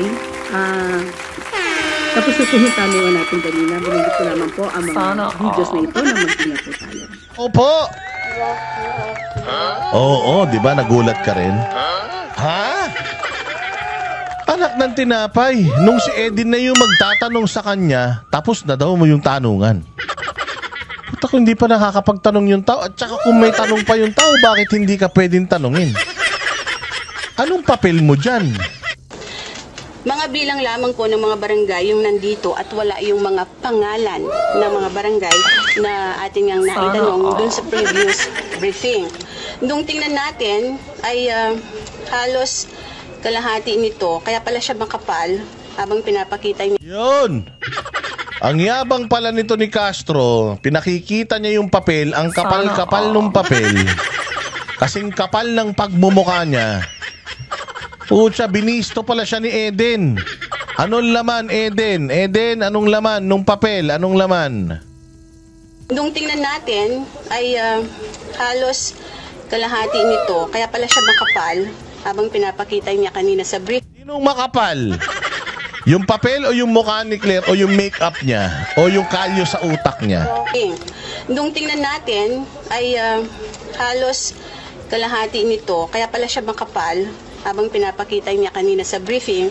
Okay? Tapos na po yung tanungan natin kanina. Binigit ko naman po ang mga videos na ito na mag-ingat po tayo. Opo! Oo, di ba nagulat ka rin? Ha? Anak ng tinapay, nung si Edin na yung magtatanong sa kanya, tapos na daw mo yung tanungan. Puta ko, hindi pa nakakapagtanong yung tao. At saka kung may tanong pa yung tao, bakit hindi ka pwedeng tanungin? Anong papel mo dyan? Mga bilang lamang po ng mga barangay yung nandito at wala yung mga pangalan ng mga barangay na ating ang naitanong dun sa previous briefing. Nung tingnan natin ay halos kalahati nito, kaya pala siya makapal habang pinapakita niya. Yun! Ang yabang pala nito ni Castro, pinakikita niya yung papel, ang kapal-kapal ng papel, kasing kapal ng pagmumukha niya. Pucha, binisto pala siya ni Eden. Anong laman, Eden? Eden, anong laman? Nung papel, anong laman? Nung tingnan natin ay halos kalahati nito, kaya pala siya makapal habang pinapakita niya kanina sa brief. Sinong makapal? Yung papel o yung mukha ni Claire o yung makeup niya o yung kalyo sa utak niya? Nung tingnan natin ay halos kalahati nito, kaya pala siya makapal habang pinapakita niya kanina sa briefing.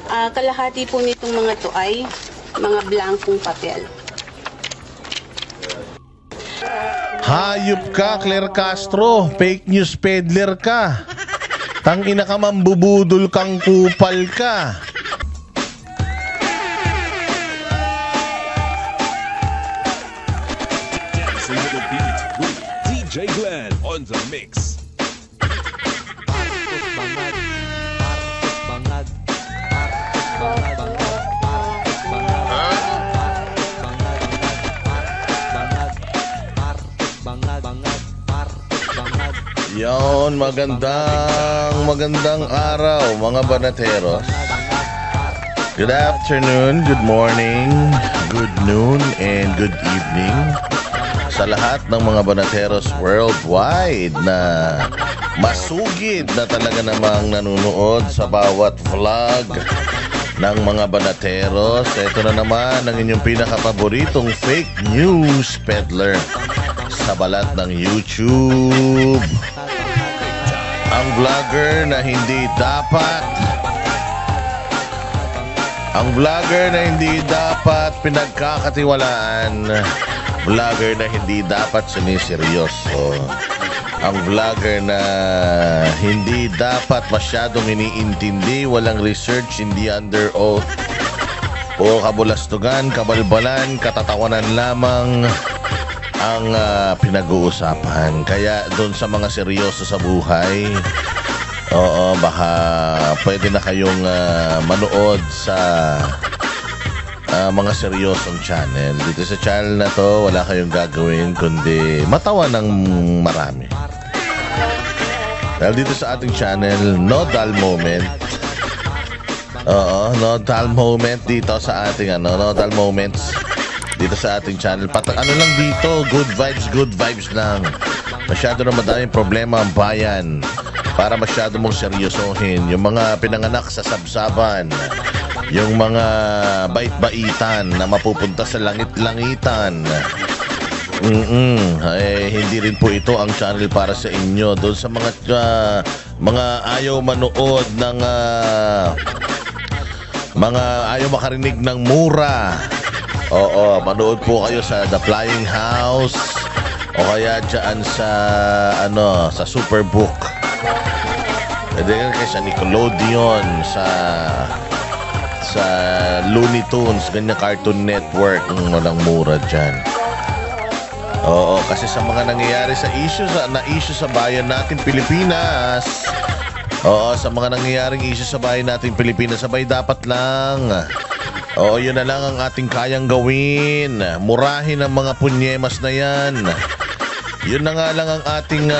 Kalahati po nitong mga to ay mga blankong papel. Hayop ka, Claire Castro. Fake news peddler ka. Tangina ka, mambubudol kang kupal ka. Dancing with the beat with DJ Glenn on the mix. Yon, magandang araw mga banateros. Good afternoon, good morning, good noon, and good evening sa lahat ng mga banateros worldwide na masugid na talaga namang nanonood sa bawat vlog ng mga banateros. Ito na naman ang inyong pinakapaboritong fake news peddler sa balat ng YouTube. Ang vlogger na hindi dapat pinagkakatiwalaan, vlogger na hindi dapat siniseryoso, ang vlogger na hindi dapat masyadong iniintindi, walang research, hindi under oath, o kabulastugan, kabalbalan, katatawanan lamang ang pinag-uusapan. Kaya doon sa mga seryoso sa buhay, oo, baka pwede na kayong manood sa mga seryosong channel. Dito sa channel na to, wala kayong gagawin kundi matawa ng marami. Dahil dito sa ating channel, no dull moment. Oo, no dull moment dito sa ating no dull moments dito sa ating channel. Ano lang dito, good vibes lang. Masyado na madaming problema ang bayan para masyado mong seryosohin. Yung mga pinanganak sa sabsaban, yung mga bait-baitan na mapupunta sa langit-langitan, hindi rin po ito ang channel para sa inyo. Doon sa mga ayaw manood ng mga ayaw makarinig ng mura, oo, manood po kayo sa The Flying House o kaya dyan sa Superbook. Pwede kayo sa Nickelodeon, sa Looney Tunes, ganyan, Cartoon Network, walang mura dyan. Oo, kasi sa mga nangyayari sa issue sa bayan natin Pilipinas, oo, sa mga nangyayaring issue sa bayan natin Pilipinas, sabay dapat lang. Oo, yun na lang ang ating kayang gawin. Murahin ang mga punyemas na yan. Yun na nga lang ang ating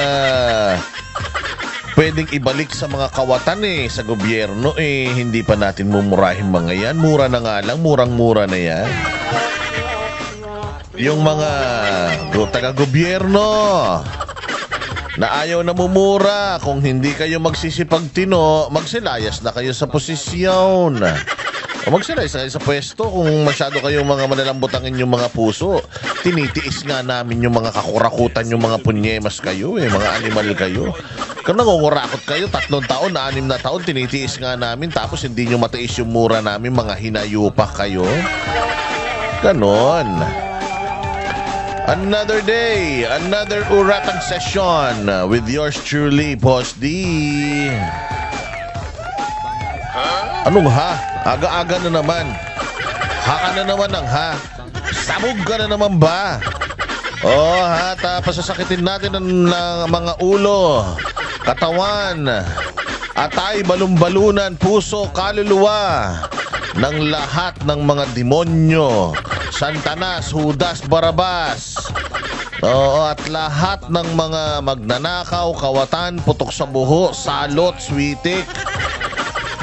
pwedeng ibalik sa mga kawatan sa gobyerno. Hindi pa natin mumurahin mga yan. Mura na nga lang, murang-mura na yan. Yung mga taga-gobyerno na ayaw na mumura. Kung hindi kayo magsisipagtino, magsilayas na kayo sa posisyon. O magsilayas na kayo sa pwesto kung masyado kayong mga manalambot ang inyong mga puso. Tinitiis nga namin yung mga kakurakutan, yung mga punyemas kayo, mga animal kayo. Kung nangungurakot kayo, 3 taon, 6 na taon, tinitiis nga namin, tapos hindi nyo matiis yung mura namin, mga hinayupa kayo. Ganon. Another day, another uratang session with yours truly, Boss D. Anong ha? Aga-aga na naman. Ha ka na naman ang ha. Sabog ka na naman ba? Oh ha, pasasakitin natin ng mga ulo, katawan, atay, balumbalunan, puso, kaluluwa ng lahat ng mga demonyo, Santanas, Judas, Barabas. Oo, at lahat ng mga magnanakaw, kawatan, putok sa buho, salot, switik.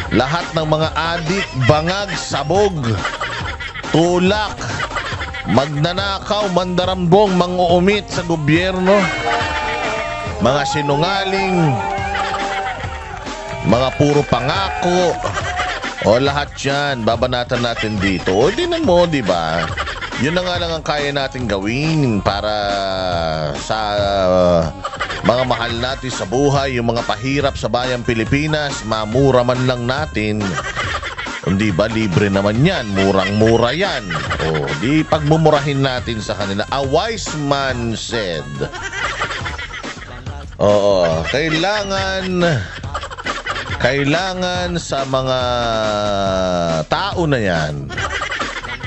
Lahat ng mga adik, bangag, sabog, tulak, magnanakaw, mandarambong, manguumit sa gobyerno, mga sinungaling, mga puro pangako, o lahat yan, babanatan natin dito. O dinan mo, di ba? Yun na nga lang ang kaya natin gawin para sa mga mahal natin sa buhay, yung mga pahirap sa bayang Pilipinas, mamura man lang natin. Hindi ba, libre naman yan, murang-mura yan. O, di pagmumurahin natin sa kanila. A wise man said. Oo, kailangan sa mga tao na yan.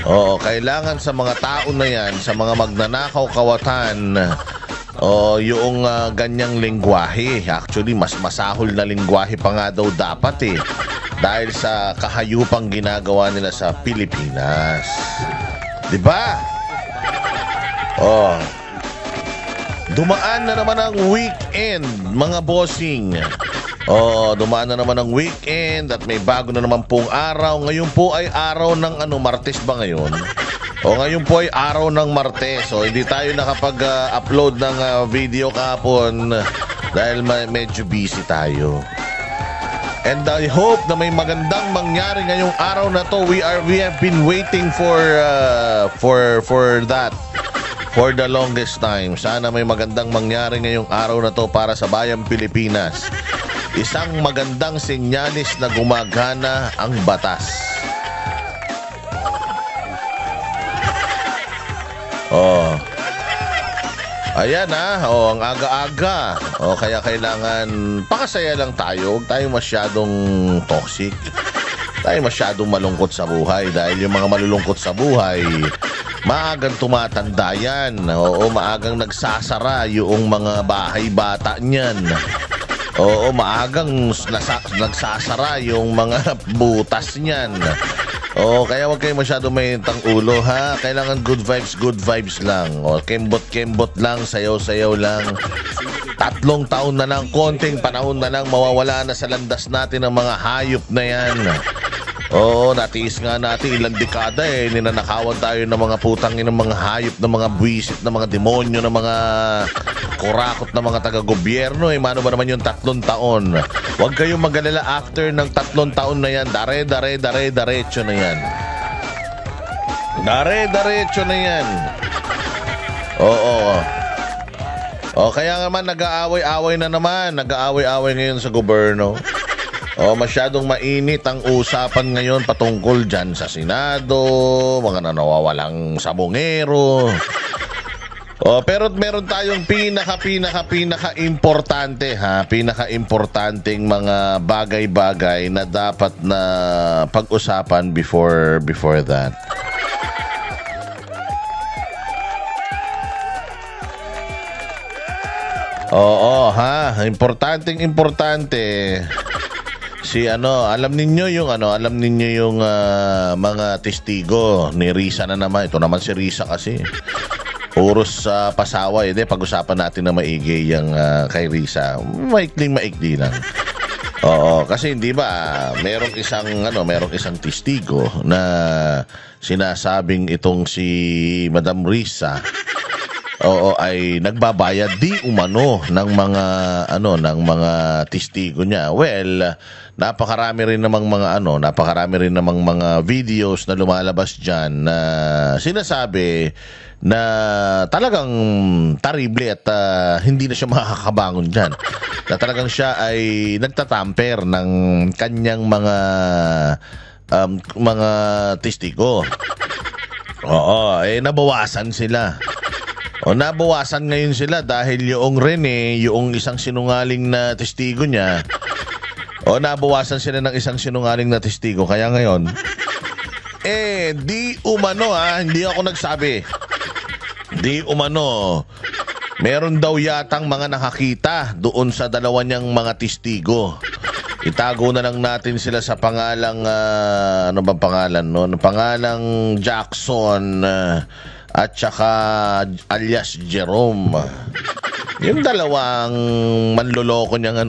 Oo, kailangan sa mga tao na yan, sa mga magnanakaw, kawatan, yung ganyang lengguwahe. Actually, mas masahol na lengguwahe pa nga daw dapat dahil sa kahayupang ginagawa nila sa Pilipinas. Diba? Dumaan na naman ang weekend, mga bossing. Dumaan na naman ang weekend at may bago na naman pong araw. Ngayon po ay araw ng Martes ba ngayon? Ngayon po ay araw ng Martes. Hindi tayo nakapag-upload ng video kahapon dahil medyo busy tayo. And I hope na may magandang mangyari ngayong araw na to. We have been waiting for that for the longest time. Sana may magandang mangyari ngayong araw na to para sa bayang Pilipinas. Isang magandang senyalis na gumagana ang batas. Ayan ang aga-aga. Kaya kailangan pakasaya lang tayo. Huwag tayo masyadong toxic. Tayo masyadong malungkot sa buhay. Dahil yung mga malulungkot sa buhay, maagang tumatanda yan. Maagang nagsasara yung mga bahay bata niyan. Maagang nagsasara yung mga butas niyan. Kaya wag kayo masyado mainit ang ulo, ha? Kailangan good vibes lang. Kembot lang, sayaw-sayaw lang. 3 taon na lang, konting panahon na lang, mawawala na sa landas natin ang mga hayop na yan. Natiis nga natin ilang dekada ninanakawan tayo ng mga putang ng mga hayop, ng mga buwisit, ng mga demonyo, ng mga kurakot na mga taga-gobyerno. Mano ba naman yung 3 taon? Huwag kayong mag-alala, after ng 3 taon na yan, diretso na yan. Diretso na yan. Kaya naman nag-aaway-aaway na naman. Nag-aaway-aaway ngayon sa gobyerno. Masyadong mainit ang usapan ngayon patungkol dyan sa Senado, mga nanawawalang sabongero. Pero meron tayong pinaka-importante, pinaka-importanteng mga bagay-bagay na dapat na pag-usapan before that. Importante. Alam ninyo yung mga testigo ni Risa na naman. Ito naman si Risa kasi. Puros pasaway. Pag-usapan natin na maigi yung kay Risa. Maikli lang. Kasi hindi ba merong isang testigo na sinasabing itong si Madam Risa oo, ay nagbabayad di umano ng mga testigo niya. Well, napakarami rin namang mga videos na lumalabas diyan na sinasabi na talagang terrible at hindi na siya makakabangon diyan. Na talagang siya ay nagtatamper ng kanyang mga testigo. Oo, nabawasan sila. Nabawasan ngayon sila dahil yung Rene, yung isang sinungaling na testigo niya, nabawasan sila ng isang sinungaling na testigo. Kaya ngayon, di umano hindi ako nagsabi. Di umano, meron daw yatang mga nakakita doon sa dalawa niyang mga testigo. Itago na lang natin sila sa pangalang, ano bang pangalan noon? Pangalang Jackson at saka alias Jerome. Yung dalawang manloloko niyang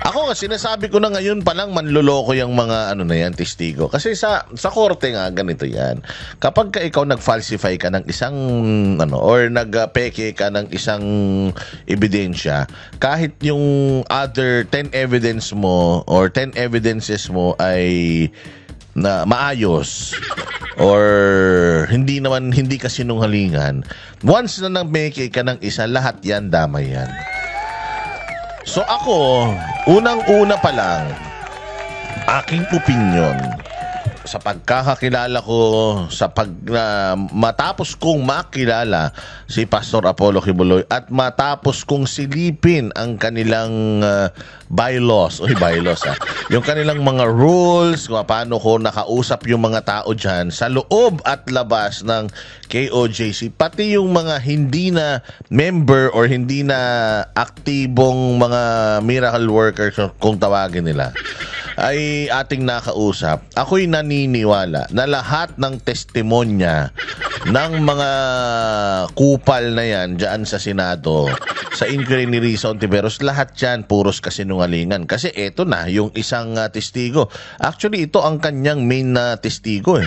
ako nga sinasabi ko na ngayon pa lang manloloko yung mga testigo. Kasi sa korte nga ganito yan. Kapag ikaw nag-falsify ka ng isang or nagpeke ka ng isang ebidensya, kahit yung other 10 evidence mo or 10 evidences mo ay na maayos or hindi ka sinungalingan, once na nag-peke ka ng isa, lahat yan damay yan. So ako, unang-una pa lang, aking opinion sa pagkakakilala ko, matapos kong makilala si Pastor Apollo Kibuloy at matapos kong silipin ang kanilang bylaws, yung kanilang mga rules, kung paano ko nakausap yung mga tao dyan sa loob at labas ng KOJC, pati yung mga hindi na member or hindi na aktibong mga miracle workers kung tawagin nila, ay ating nakausap. Ako'y naniniwala na lahat ng testimonya ng mga kupal na yan dyan sa Senado, sa inquiry ni Risa Ontiveros, lahat yan puros kasinungalingan. Kasi eto na, yung isang testigo. Actually, ito ang kanyang main na testigo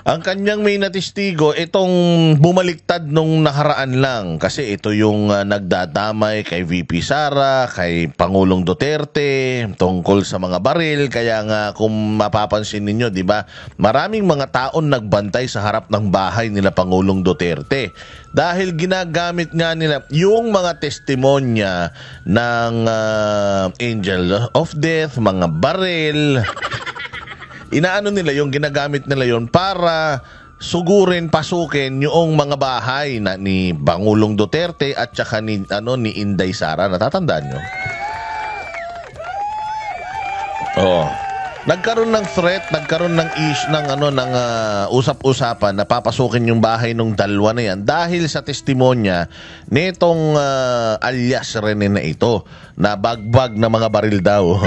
Ang kanyang main na testigo, itong bumaliktad nung nakaraan lang. Kasi ito yung nagdadamay kay VP Sara, kay Pangulong Duterte, tungkol sa mga baril. Kaya nga kung mapapansin ninyo, di ba, maraming mga taon nagbantay sa harap ng bahay nila Pangulong Duterte. Dahil ginagamit nga nila yung mga testimonya ng angel of death, mga baril. Inaano nila yung ginagamit nila yon para sugurin, pasukin yung mga bahay na ni Pangulong Duterte at saka ni Inday Sara. Natatandaan nyo? Nagkaroon ng threat, nagkaroon ng usap-usapan na papasukin yung bahay ng dalawa na yan dahil sa testimonya nitong alias Rene na ito na bagbag na mga baril daw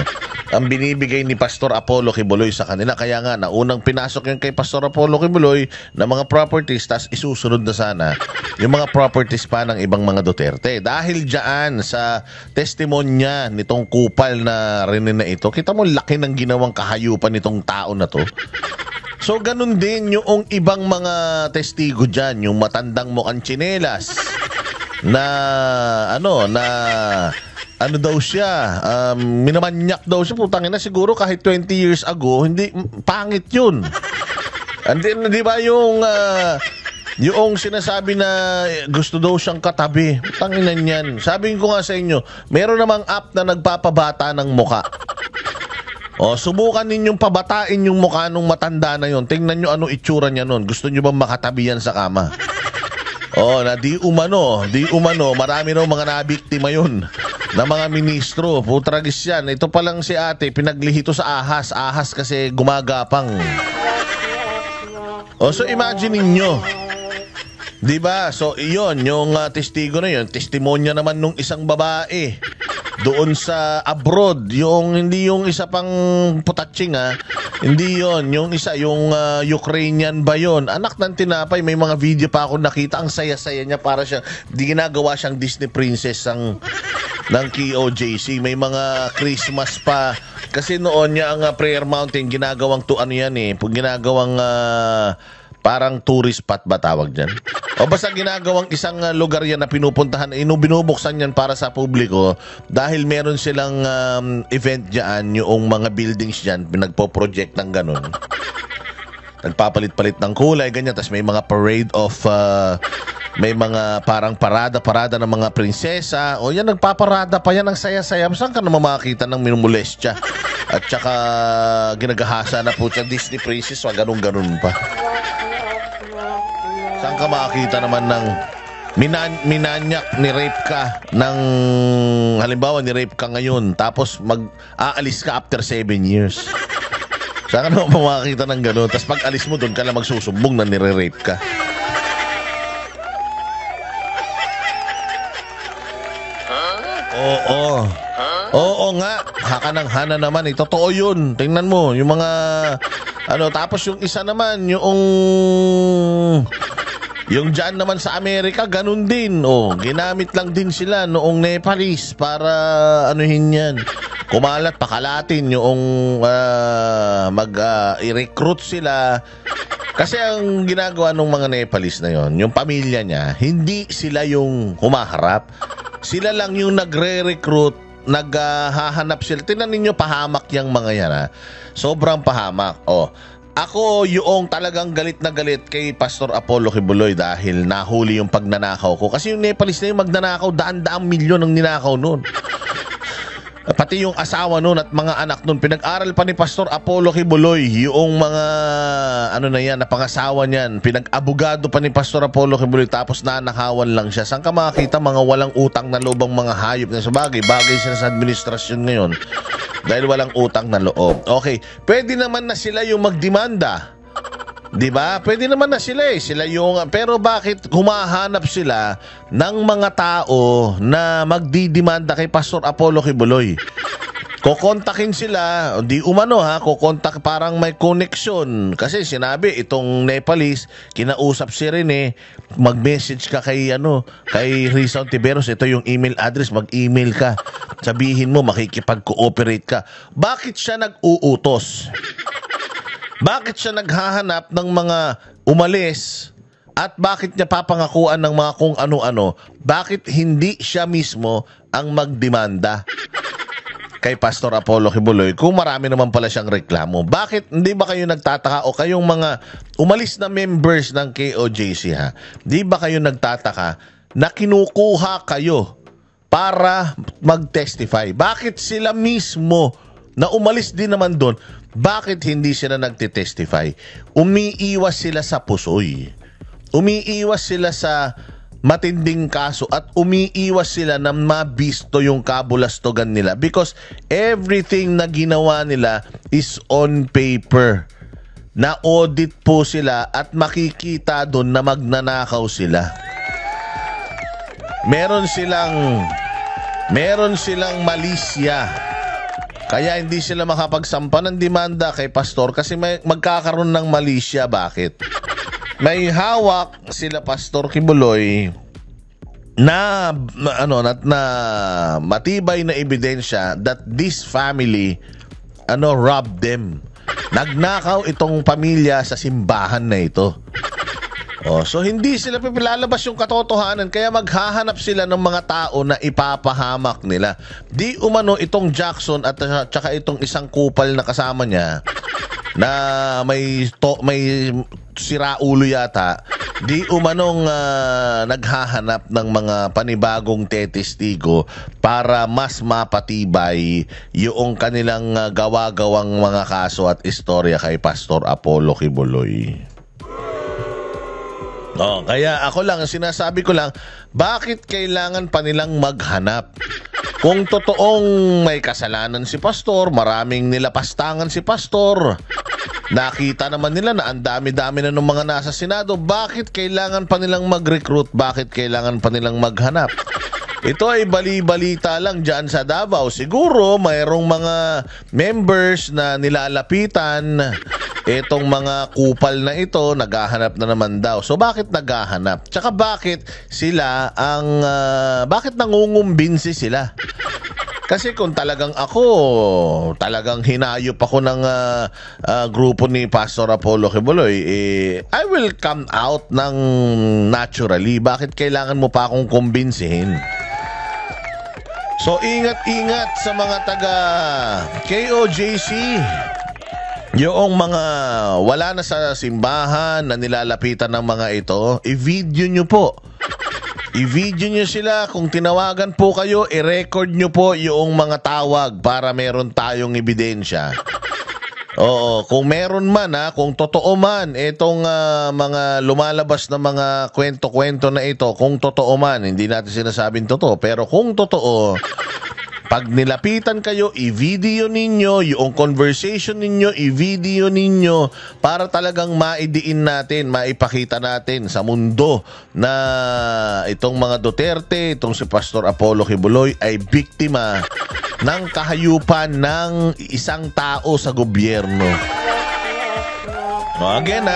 ang binibigay ni Pastor Apollo Kibuloy sa kanila. Kaya nga, naunang pinasok yung kay Pastor Apollo Kibuloy na mga properties, tas isusunod na sana yung mga properties pa ng ibang mga Duterte. Dahil dyan sa testimonya nitong kupal na Rene na ito, kita mo laki ng ginawang kahayupan nitong tao na to. So, ganun din yung ibang mga testigo dyan, yung matandang mukhang tsinelas na ano daw siya, minamanyak daw siya. Putangin na, siguro kahit 20 years ago, hindi, pangit yun. And then, di ba yung sinasabi na gusto daw siyang katabi. Putangin na yan. Sabi ko nga sa inyo, meron namang app na nagpapabata ng muka. Subukan ninyong pabatain yung mukha nung matanda na yun. Tingnan nyo anong itsura niya nun. Gusto nyo bang makatabi yan sa kama? Na di umano, marami raw mga nabiktima yun na mga ministro. Putragis yan. Ito pa lang si ate, pinaglihito sa ahas. Ahas kasi gumagapang. So imagine ninyo. Diba? So iyon, yung testigo na yun, testimonya naman nung isang babae doon sa abroad, hindi yung isa pang putatsing hindi yon, yung isa, yung Ukrainian ba yun? Anak ng tinapay, may mga video pa ako nakita, ang saya-saya niya, para siyang, ginagawa siyang Disney princess ng KOJC. May mga Christmas pa. Kasi noon niya ang Prayer Mountain, ginagawang ginagawang Parang tourist spot ba tawag dyan? O basta ginagawang isang lugar yan na pinupuntahan, binubuksan yan para sa publiko dahil meron silang event dyan, yung mga buildings dyan, pinagpo-project ng ganun. Nagpapalit-palit ng kulay, ganyan. Tapos may mga parade of, may mga parang parada ng mga prinsesa. O yan, nagpaparada pa yan ng saya-saya. Saan ka naman makakita ng minumulestya? At saka ginagahasa na po siya Disney princess, o ganun-ganun pa. Saan ka makakita naman ng minanyak, ni-rape ka ng, halimbawa, ni-rape ka ngayon, tapos mag-aalis ka after 7 years. Saan ka naman makakita ng gano'n? Tapos pag alis mo, doon ka lang magsusumbong na nire-rape ka. Oo nga. Haka ng hana naman. Totoo yun. Tingnan mo. Yung mga, tapos yung isa naman, yung dyan naman sa Amerika, ganun din. Ginamit lang din sila noong Nepalese para anuhin yan. Kumalat, pakalatin yung i-recruit sila. Kasi ang ginagawa ng mga Nepalese na yon, yung pamilya niya, hindi sila yung humaharap. Sila lang yung nagre-recruit, naghahanap sila. Tingnan ninyo, pahamak yung mga yan, ha? Sobrang pahamak. Ako yung talagang galit na galit kay Pastor Apollo Kibuloy dahil nahuli yung pagnanakaw ko. Kasi yung Nepalese na yung magnanakaw, daan-daang milyon ang ninakaw nun. Pati yung asawa nun at mga anak nun, pinag-aral pa ni Pastor Apollo Kibuloy yung mga napangasawa niyan. Pinag-abogado pa ni Pastor Apollo Kibuloy, tapos nanakawan lang siya. Saan ka makakita mga walang utang na loob ang mga hayop na sabagay? Bagay sila sa administrasyon ngayon dahil walang utang na loob. Okay, pwede naman na sila yung magdemanda. Diba? Pwede naman na sila Sila yung, pero bakit humahanap sila ng mga tao na magdidemanda kay Pastor Apollo Kibuloy? Kokontakin sila, di umano kukontak, parang may connection. Kasi sinabi, itong Nepalese, kinausap si Rene, mag-message ka kay Risa Ontiveros, ito yung email address, mag-email ka. Sabihin mo, makikipag-cooperate ka. Bakit siya nag-uutos? Bakit siya naghahanap ng mga umalis? At bakit niya papangakuan ng mga kung ano-ano? Bakit hindi siya mismo ang magdemanda kay Pastor Apollo Kibuloy kung marami naman pala siyang reklamo? Bakit hindi ba kayo nagtataka, o kayong mga umalis na members ng KOJC di ba kayo nagtataka na kinukuha kayo para mag-testify? Bakit sila mismo na umalis din naman doon, bakit hindi sila nagtitestify? Umiiwas sila sa pusoy. Umiiwas sila sa matinding kaso at umiiwas sila na mabisto yung kabulastogan nila because everything na ginawa nila is on paper. Na-audit po sila at makikita doon na magnanakaw sila. Meron silang malisya. Kaya hindi sila makapagsampa ng demanda kay Pastor kasi magkakaroon ng malisya. Bakit? May hawak sila Pastor Kibuloy na matibay na ebidensya that this family robbed them. Nagnakaw itong pamilya sa simbahan na ito. So hindi sila pilalabas yung katotohanan, kaya maghahanap sila ng mga tao na ipapahamak nila. Di umano itong Jackson at saka itong isang kupal na kasama niya na may siraulo yata, di umanong naghahanap ng mga panibagong testigo para mas mapatibay yung kanilang gawa-gawang mga kaso at istorya kay Pastor Apollo Kibuloy. Kaya ako lang, sinasabi ko lang, bakit kailangan pa nilang maghanap? Kung totoong may kasalanan si Pastor, maraming nilapastangan si Pastor, nakita naman nila na ang dami-dami na ng mga nasa Senado, bakit kailangan pa nilang mag-recruit? Bakit kailangan pa nilang maghanap? Ito ay bali-balita lang dyan sa Davao. Siguro mayroong mga members na nilalapitan itong mga kupal na ito, naghahanap na naman daw. So bakit naghahanap? Tsaka bakit sila bakit nangungumbinsi sila? Kasi kung talagang talagang hinayop ako ng grupo ni Pastor Apollo Kibuloy, I will come out ng naturally. Bakit kailangan mo pa akong kumbinsihin? So, ingat-ingat sa mga taga KOJC. Yung mga wala na sa simbahan na nilalapitan ng mga ito, i-video nyo po. I-video nyo sila. Kung tinawagan po kayo, i-record nyo po yung mga tawag para meron tayong ebidensya. Oo, kung meron man kung totoo man itong mga lumalabas na mga kwento-kwento na ito, kung totoo man, hindi natin sinasabing totoo, pero kung totoo, pag nilapitan kayo, i-video ninyo, yung conversation ninyo, i-video ninyo para talagang maidiin natin, maipakita natin sa mundo na itong mga Duterte, itong si Pastor Apollo Kibuloy ay biktima ng kahayupan ng isang tao sa gobyerno. Again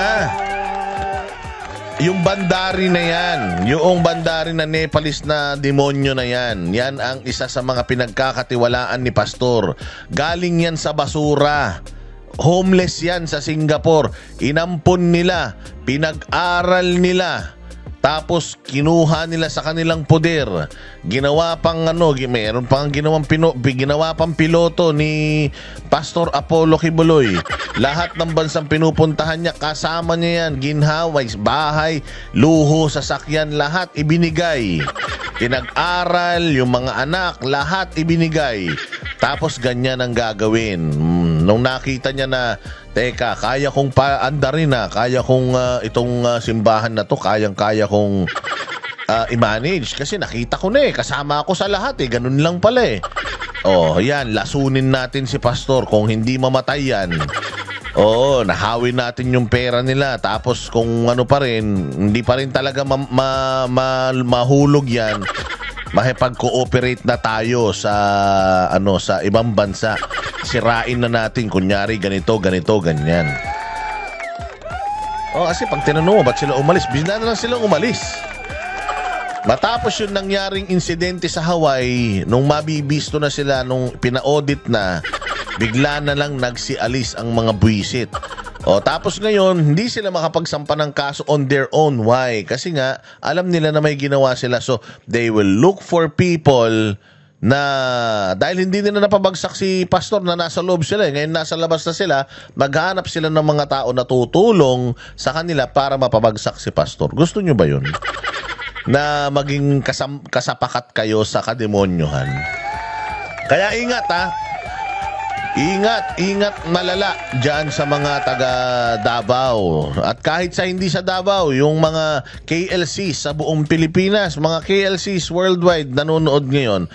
yung bandari na yan, yung bandari na Nepalese na demonyo na yan, yan ang isa sa mga pinagkakatiwalaan ni Pastor. Galing yan sa basura. Homeless yan sa Singapore. Inampon nila, pinag-aral nila. Tapos kinuha nila sa kanilang poder. Ginawa pang meron pang ginawa pang piloto ni Pastor Apollo Kibuloy. Lahat ng bansang pinupuntahan niya, kasama niya yan. Ginhawa, bahay, luho, sasakyan, lahat ibinigay. Pinag-aral, yung mga anak, lahat ibinigay. Tapos ganyan ang gagawin. Nung nakita niya na, teka, kaya kong paandarin kaya kong itong simbahan na to, kayang-kaya kong i-manage. Kasi nakita ko na kasama ako sa lahat ganun lang pala Oh, yan, lasunin natin si Pastor. Kung hindi mamatay yan, nahawin natin yung pera nila. Tapos kung pa rin, hindi pa rin talaga mahulog yan, makipag-cooperate na tayo sa sa ibang bansa. Sirain na natin, kunyari ganito, ganyan. Kasi pag tinanong mo, ba't sila umalis? Bigla na lang silang umalis. Matapos yung nangyaring insidente sa Hawaii, nung mabibisto na sila, nung pina-audit na, bigla na lang nagsialis ang mga buwisit. Tapos ngayon, hindi sila makapagsampa ng kaso on their own. Why? Kasi nga, alam nila na may ginawa sila. So, they will look for people na dahil hindi nila napabagsak si Pastor na nasa loob sila. Ngayon nasa labas na sila, maghanap sila ng mga tao na tutulong sa kanila para mapabagsak si Pastor. Gusto nyo ba yun? Na maging kasapakat kayo sa kademonyohan. Kaya ingat Ingat malala dyan sa mga taga Davao. At kahit sa hindi sa Davao, yung mga KLCs sa buong Pilipinas, mga KLCs worldwide nanonood ngayon,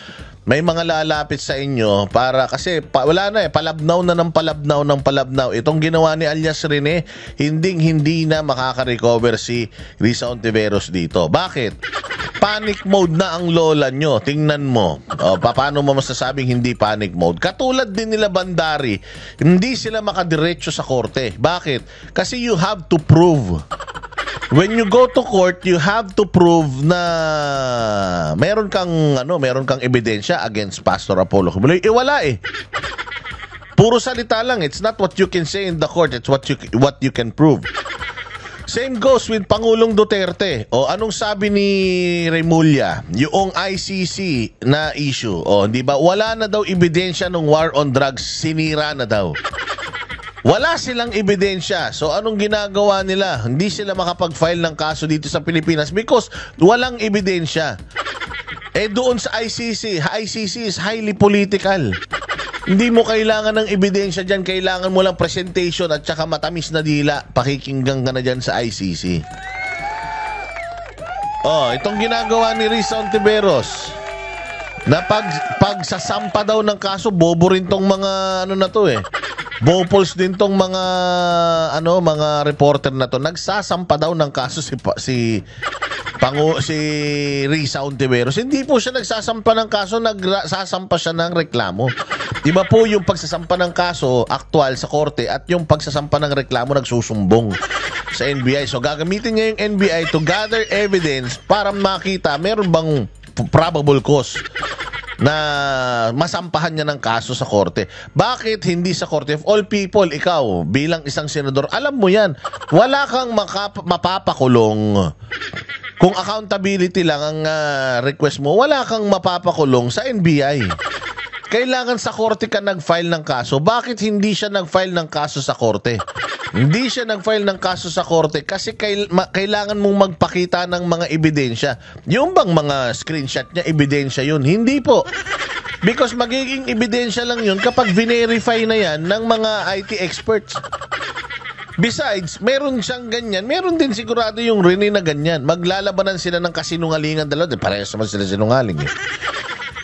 may mga lalapit sa inyo para kasi wala na palabnaw na ng palabnaw. Itong ginawa ni Alias Rene, hindi na makaka-recover si Risa Ontiveros dito. Bakit? Panic mode na ang lola nyo. Tingnan mo. Paano mo masasabing hindi panic mode? Katulad din nila Bandari, hindi sila makadiretso sa korte. Bakit? Kasi you have to prove. When you go to court, you have to prove na meron kang ebidensya against Pastor Apollo Kibuloy. Wala Puro salita lang. It's not what you can say in the court, it's what you can prove. Same goes with Pangulong Duterte. Anong sabi ni Remulla? Yung ICC na issue. Di ba? Wala na daw ebidensya ng war on drugs. Sinira na daw. Wala silang ebidensya. So anong ginagawa nila? Hindi sila makapag-file ng kaso dito sa Pilipinas because walang ebidensya. Doon sa ICC is highly political. Hindi mo kailangan ng ebidensya dyan. Kailangan mo lang presentation at saka matamis na dila. Pakikinggan ka na dyan sa ICC. Itong ginagawa ni Risa Ontiveros na pagsasampa daw ng kaso, bobo rin tong mga Bopols din tong mga reporter na to. Nagsasampa daw ng kaso si Risa Ontiveros. Hindi po siya nagsasampa ng kaso, nagsasampa siya ng reklamo. Iba po yung pagsasampa ng kaso aktual sa korte at yung pagsasampa ng reklamo nagsusumbong sa NBI. So gagamitin niya yung NBI to gather evidence para makita meron bang probable cause na masampahan niya ng kaso sa korte. Bakit hindi sa korte? Of all people, ikaw bilang isang senador, alam mo yan, wala kang mapapakulong. Kung accountability lang ang request mo, wala kang mapapakulong sa NBI. Kailangan sa korte ka nag-file ng kaso. Bakit hindi siya nag-file ng kaso sa korte? Hindi siya nag-file ng kaso sa korte kasi kailangan mong magpakita ng mga ebidensya. Yung bang mga screenshot niya, ebidensya yun? Hindi po. Because magiging ebidensya lang yun kapag verify na yan ng mga IT experts. Besides, meron siyang ganyan. Meron din sigurado yung Rene na ganyan. Maglalabanan sila ng kasinungalingan dalawa. Parehas naman sila sinungaling eh.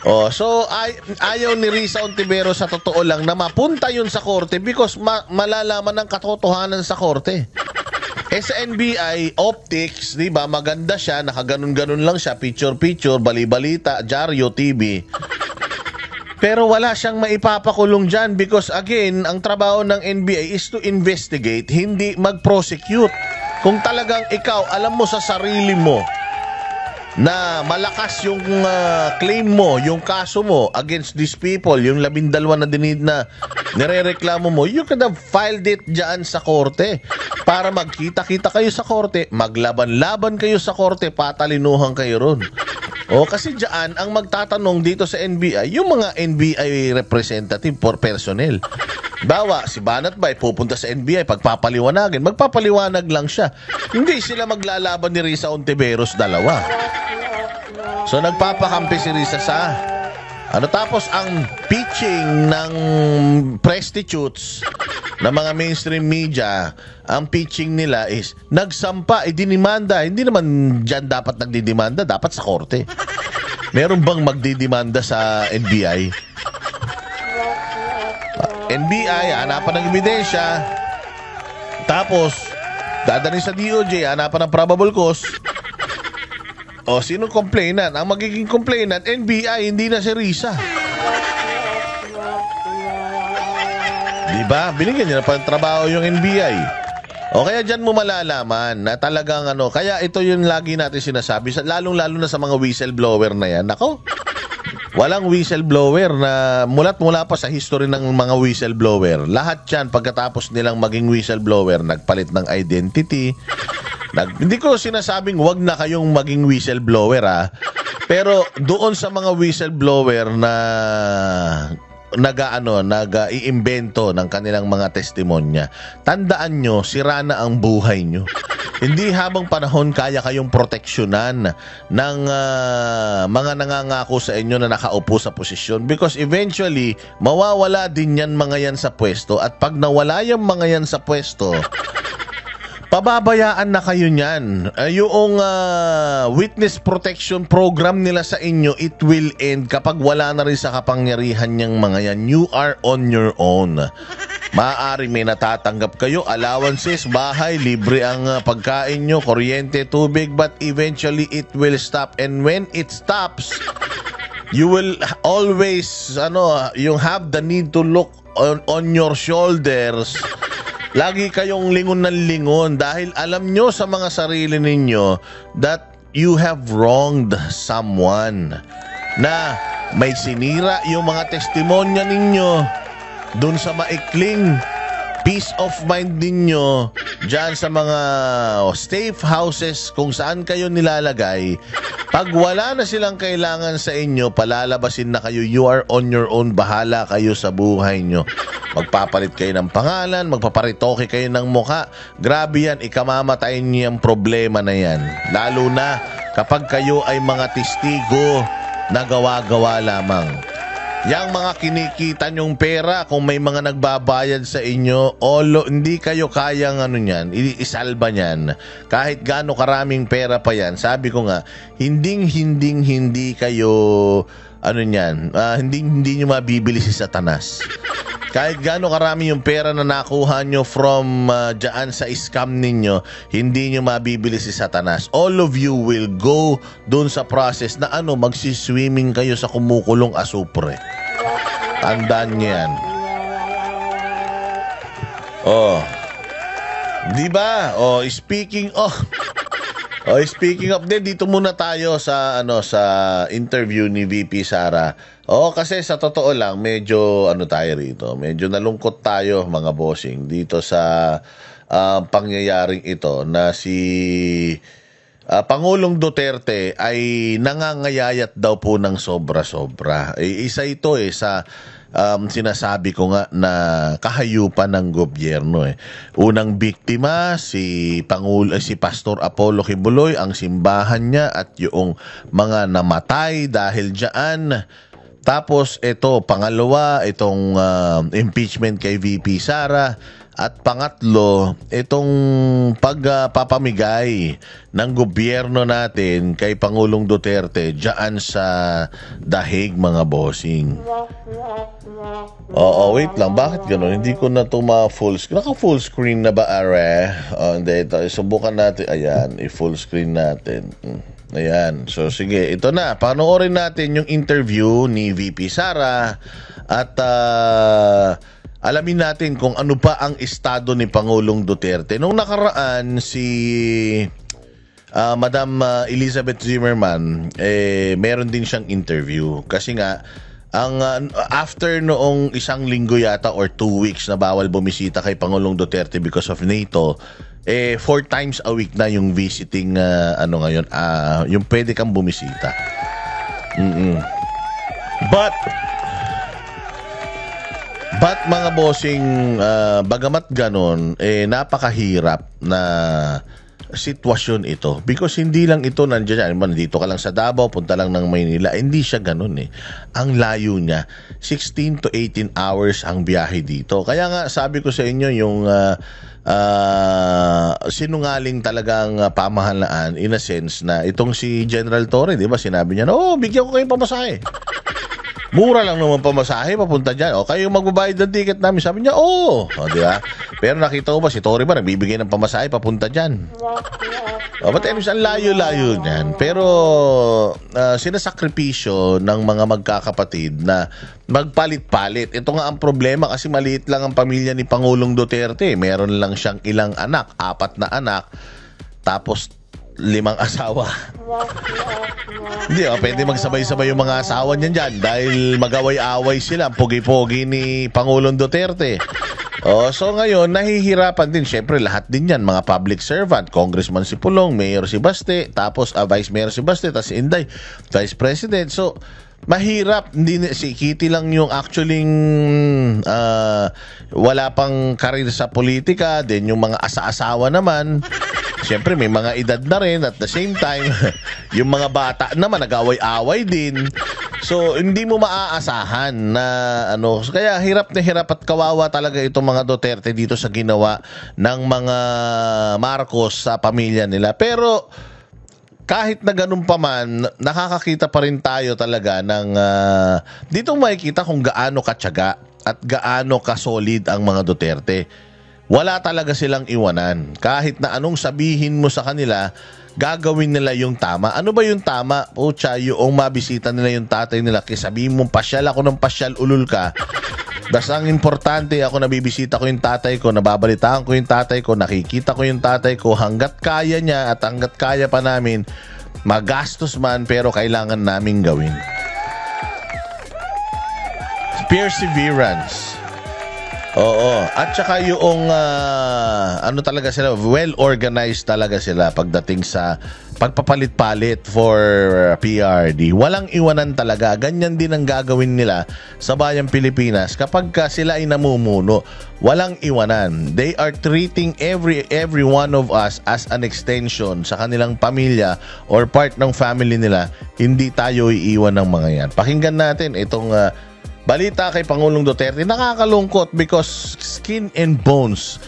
So ayaw ni Risa Ontiveros sa totoo lang na mapunta yun sa korte because malalaman ng katotohanan sa korte. Sa NBI, optics, di ba, maganda siya, nakaganon-ganon lang siya, picture-picture, bali-balita, dyaryo, TV. Pero wala siyang maipapakulong dyan because again, ang trabaho ng NBI is to investigate, hindi mag-prosecute. Kung talagang ikaw, alam mo sa sarili mo na malakas yung claim mo, yung kaso mo against these people, yung 12 na na nirereklamo mo, you could have filed it dyan sa korte para magkita-kita kayo sa korte, maglaban-laban kayo sa korte, patalinuhan kayo ron. Kasi dyan, ang magtatanong dito sa NBI, yung mga NBI representative for personnel. Bawa, si Banat Bay pupunta sa NBI, pagpapaliwanagin, magpapaliwanag lang siya. Hindi sila maglalaban ni Risa Ontiveros dalawa. So nagpapakampi si Risa sa tapos ang pitching ng prostitutes na mga mainstream media, ang pitching nila is nagsampa, dinimanda. Hindi naman dyan dapat nagdidimanda, dapat sa korte. Meron bang magdidimanda sa NBI? NBI, hanapan ng ebidensya. Tapos, dadalhin sa DOJ, hanapan ng probable cause. Sino complainant? Ang magiging complainant, NBI, hindi na si Risa. Diba? Binigyan niya na pa ng trabaho yung NBI. Kaya dyan mo malalaman na talagang kaya ito yung lagi natin sinasabi, lalong-lalo na sa mga whistleblower na yan. Nako, walang whistleblower na mula pa sa history ng mga whistleblower. Lahat yan, pagkatapos nilang maging whistleblower, nagpalit ng identity. Hindi ko sinasabing wag na kayong maging whistleblower pero doon sa mga whistleblower na nag-iimbento ng kanilang mga testimonya, tandaan nyo, sira na ang buhay nyo. Hindi habang panahon kaya kayong proteksyonan ng mga nangangako sa inyo na nakaupo sa posisyon because eventually, mawawala din yan mga yan sa pwesto at pag nawala yung mga yan sa pwesto, pababayaan na kayo niyan. Yung witness protection program nila sa inyo, it will end kapag wala na rin sa kapangyarihan niyang mga yan. You are on your own. Maaari may natatanggap kayo, allowances, bahay, libre ang pagkain nyo, kuryente, tubig, but eventually it will stop. And when it stops, you will always, you have the need to look on your shoulders. Lagi kayong lingon ng lingon dahil alam nyo sa mga sarili ninyo that you have wronged someone. Na may sinira yung mga testimonya ninyo dun sa maikling peace of mind ninyo dyan sa mga safe houses kung saan kayo nilalagay. Pag wala na silang kailangan sa inyo, palalabasin na kayo. You are on your own. Bahala kayo sa buhay nyo. Magpapalit kayo ng pangalan, magpaparitoke kayo ng mukha. Grabe yan, ikamamatay niyo yung problema na yan. Lalo na kapag kayo ay mga testigo na gawa-gawa lamang. Yang mga kinikita nyong pera, kung may mga nagbabayad sa inyo, hindi kayo kayang isalba niyan. Kahit gaano karaming pera pa yan, sabi ko nga, hindi kayo, hindi nyo mabibili si Satanas. Kahit gaano karami yung pera na nakuha nyo from dyan sa scam ninyo, hindi nyo mabibili si Satanas. All of you will go dun sa process na magsiswimming kayo sa kumukulong asupre. Tandaan nyo yan. Di ba? Speaking of Oh, speaking of dito muna tayo sa sa interview ni VP Sara. Kasi sa totoo lang medyo tayo rito. Medyo nalungkot tayo mga bossing dito sa pangyayaring ito na si Pangulong Duterte ay nangangayayat daw po ng sobra-sobra. Isa ito sa sinasabi ko nga na kahayupan ng gobyerno. Unang biktima si Pastor Apollo Kibuloy, ang simbahan niya at yung mga namatay dahil diyan. Tapos ito, pangalawa, itong impeachment kay VP Sara. At pangatlo, itong pagpapamigay ng gobyerno natin kay Pangulong Duterte diyan sa dahig mga bossing. Wait lang. Bakit gano'n? Hindi ko na ito ma-full screen. Naka-full screen na ba, are? Hindi. Subukan natin. Ayan, i-full screen natin. Ayan. So, sige. Ito na. Panoorin natin yung interview ni VP Sara at alamin natin kung ano pa ang estado ni Pangulong Duterte. Nung nakaraan, si Madam Elizabeth Zimmerman, meron din siyang interview. Kasi nga, after noong isang linggo yata or 2 weeks na bawal bumisita kay Pangulong Duterte because of NATO, 4 times a week na yung visiting, ngayon, yung pwede kang bumisita. But mga bossing, bagamat ganon, napakahirap na sitwasyon ito. Because hindi lang ito nandiyan. Dito ka lang sa Davao, punta lang ng Maynila. Hindi siya ganon Ang layo niya, 16 to 18 hours ang biyahe dito. Kaya nga sabi ko sa inyo yung sinungaling talagang pamahalaan in a sense na itong si General Torre, di ba? Sinabi niya, bigyan ko kayong pamasahe. Mura lang naman pamasahe papunta dyan. Kayo magbabayad ng ticket namin. Sabi niya, di ba? Pero nakita ko ba, si Torre ba nagbibigay ng pamasahe papunta dyan? But anyways, ang layo-layo niyan. Pero sinasakripisyo ng mga magkakapatid na magpalit-palit. Ito nga ang problema kasi maliit lang ang pamilya ni Pangulong Duterte. Meron lang siyang ilang anak, 4 na anak. Tapos 5 asawa. Hindi, pwede magsabay-sabay yung mga asawa niyan dyan dahil magaway-away sila. Pogi-pogi ni Pangulong Duterte. So ngayon, nahihirapan din. Siyempre, lahat din yan, mga public servant. Congressman si Pulong, Mayor si Baste, tapos Vice Mayor si Baste, tapos si Inday, Vice President. So, mahirap. Si Kitty lang yung actually wala pang karir sa politika. Then yung mga asa-asawa naman, siyempre may mga edad na rin. At the same time, yung mga bata naman nag-away-away din. So hindi mo maaasahan na kaya hirap na hirap at kawawa talaga itong mga Duterte dito sa ginawa ng mga Marcos sa pamilya nila. Pero kahit na ganun pa man, nakakakita pa rin tayo talaga ng dito makikita kung gaano katyaga at gaano ka-solid ang mga Duterte. Wala talaga silang iwanan. Kahit na anong sabihin mo sa kanila, gagawin nila yung tama. Ano ba yung tama? Yung mabisita nila yung tatay nila. Kaya sabihin mo, pasyal ako ng pasyal, ulul ka. Basta ang importante, ako nabibisita ko yung tatay ko, nababalitaan ko yung tatay ko, nakikita ko yung tatay ko, hanggat kaya niya at hanggat kaya pa namin, magastos man pero kailangan namin gawin. Perseverance. At saka yung talaga sila, well-organized talaga sila pagdating sa pagpapalit-palit for PRD. Walang iwanan talaga. Ganyan din ang gagawin nila sa bayang Pilipinas kapag sila ay namumuno. Walang iwanan. They are treating every one of us as an extension sa kanilang pamilya or part ng family nila. Hindi tayo iiwan ng mga yan. Pakinggan natin itong balita kay Pangulong Duterte. Nakakalungkot because skin and bones.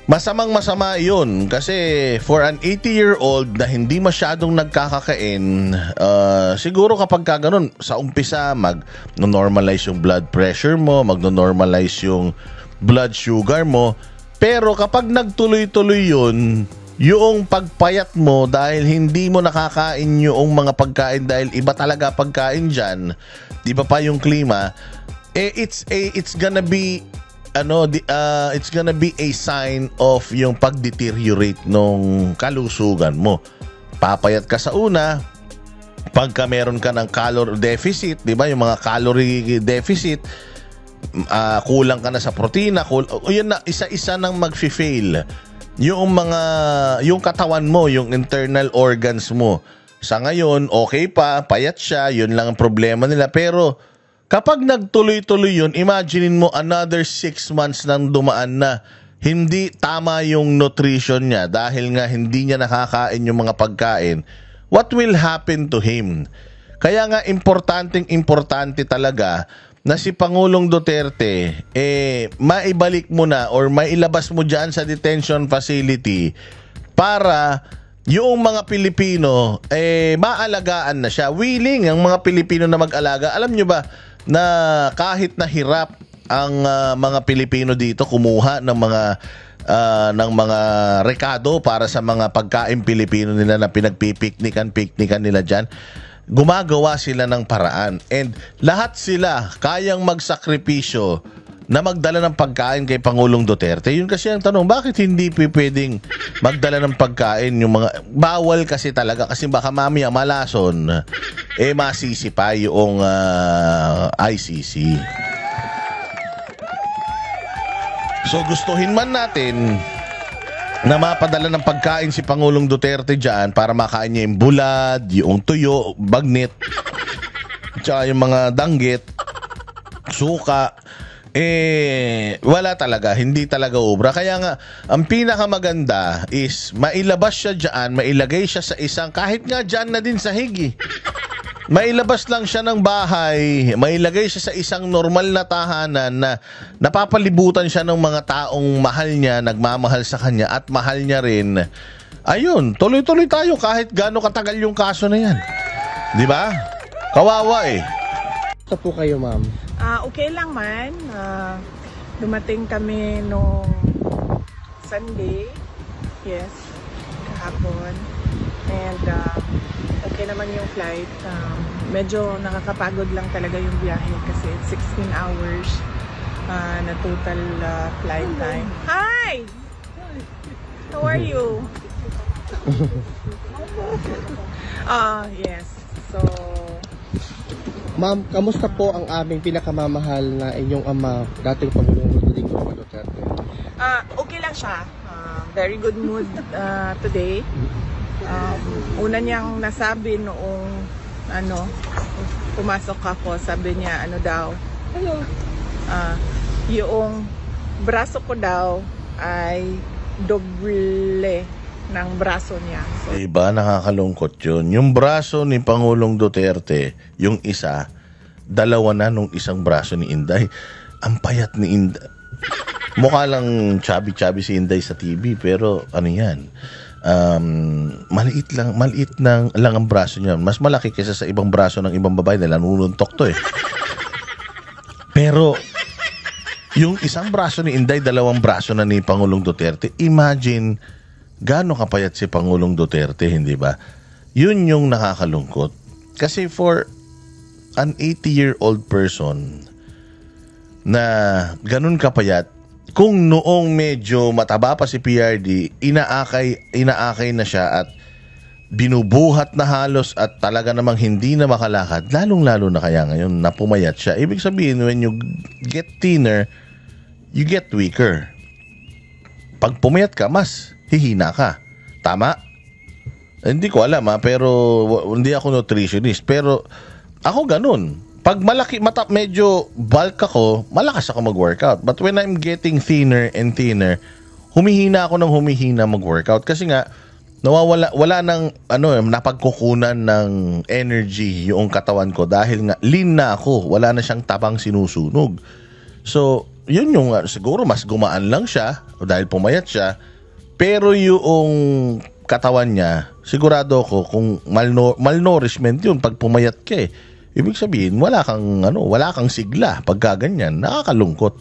Masamang-masama yun kasi for an 80-year-old na hindi masyadong nagkakakain, siguro kapag ganun, sa umpisa mag-normalize yung blood pressure mo, mag-normalize yung blood sugar mo. Pero kapag nagtuloy-tuloy yun, yung pagpayat mo dahil hindi mo nakakain yung mga pagkain dahil iba talaga pagkain dyan, iba pa yung klima, it's gonna be it's gonna be a sign of yung pag-deteriorate nung kalusugan mo. Papayat ka sa una, pagka meron ka ng calorie deficit, di ba? Yung mga calorie deficit, kulang ka na sa protina, yun na, isa-isa nang mag-fail. Yung katawan mo, yung internal organs mo. Sa ngayon, okay pa, payat siya, yun lang ang problema nila. Pero kapag nagtuloy-tuloy yun, imaginein mo another 6 months nang dumaan na hindi tama yung nutrition niya dahil nga hindi niya nakakain yung mga pagkain. What will happen to him? Kaya nga importante talaga na si Pangulong Duterte maibalik mo na or mailabas mo dyan sa detention facility para yung mga Pilipino maalagaan na siya. Willing ang mga Pilipino na mag-alaga. Alam nyo ba na kahit nahirap ang mga Pilipino dito kumuha ng mga rekado para sa mga pagkain Pilipino nila na pinagpipiknikan nila dyan, gumagawa sila ng paraan. And lahat sila kayang magsakripisyo na magdala ng pagkain kay Pangulong Duterte. Yun kasi ang tanong, bakit hindi pwedeng magdala ng pagkain yung mga, bawal kasi talaga kasi baka mamaya malason, masisipa yung ICC. So gustuhin man natin na mapadala ng pagkain si Pangulong Duterte dyan para makain niya yung bulad, yung tuyo, bagnit, tsaka yung mga danggit, suka, wala talaga, hindi talaga obra. Kaya nga, ang pinakamaganda is mailabas siya dyan, mailagay siya sa isang, kahit nga dyan na din sa higi. Mailabas lang siya ng bahay, mailagay siya sa isang normal na tahanan na napapalibutan siya ng mga taong mahal niya, nagmamahal sa kanya at mahal niya rin. Ayun, tuloy-tuloy tayo kahit gaano katagal yung kaso na yan. Di ba? Kawawa eh. Ito po kayo, ma'am. Okay lang man. Dumating kami nung Sunday. Yes, kahapon. And okay naman yung flight. Medyo nakakapagod lang talaga yung biyahe kasi it's 16 hours na total flight time. Hi! How are you? Yes. So, ma'am, kamusta po ang aming pinakamamahal na inyong ama, dating Pangulong Rodrigo Duterte? Okay lang siya. Very good mood today. Una niyang nasabi noong pumasok ako, sabi niya daw, yung braso ko daw ay doble ng braso niya. So, diba, nakakalungkot yun. Yung braso ni Pangulong Duterte, yung isa, dalawa na nung isang braso ni Inday. Ang payat ni Inday. Mukha lang chubby si Inday sa TV, pero ano yan? Maliit lang ang braso niya. Mas malaki kaysa sa ibang braso ng ibang babae na nanununtok to eh. Pero yung isang braso ni Inday, dalawang braso na ni Pangulong Duterte. Imagine gaano kapayat si Pangulong Duterte, hindi ba? Yun yung nakakalungkot. Kasi for an 80-year-old person na ganun kapayat, kung noong medyo mataba pa si PRD, inaakay na siya at binubuhat na halos at talaga namang hindi na makalakad, lalong-lalo na kaya ngayon na pumayat siya. Ibig sabihin, when you get thinner, you get weaker. Pag pumayat ka, mas hihina ka. Tama? Hindi ko alam pero hindi ako nutritionist. Pero ako ganun. Pag medyo bulk ako, malakas ako mag-workout. But when I'm getting thinner and thinner, humihina ako ng humihina mag-workout. Kasi nga, wala nang napagkukunan ng energy yung katawan ko dahil nga lean na ako. Wala na siyang tabang sinusunog. So, yun yung siguro mas gumaan lang siya dahil pumayat siya. Pero yung katawan niya, sigurado ko kung malnourishment yun pag pumayat ka eh. Ibig sabihin, wala kang sigla pagka ganyan. Nakakalungkot.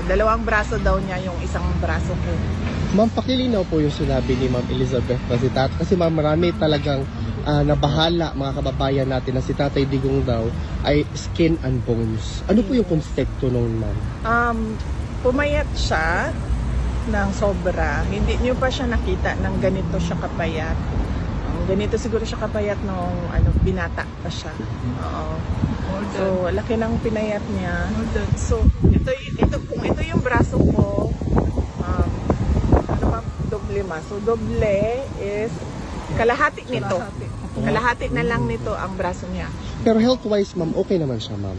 Dalawang braso daw niya yung isang braso ko. Ma'am, pakilinaw po yung sinabi ni Ma'am Elizabeth kasi ma'am, marami talagang nabahala mga kababayan natin na si Tatay Digong daw ay skin and bones. Ano po yung konsepto noon, ma'am? pumayat siya ng sobra. Hindi niyo pa siya nakita ng ganito siya kapayat. Ganito siguro siya kapayat nung binata pa siya. Oo. So, laki ng pinayat niya. So, kung ito yung braso ko, doble ma. So, doble is kalahati nito. Kalahati na lang nito ang braso niya. Pero health-wise, ma'am, okay naman siya, ma'am?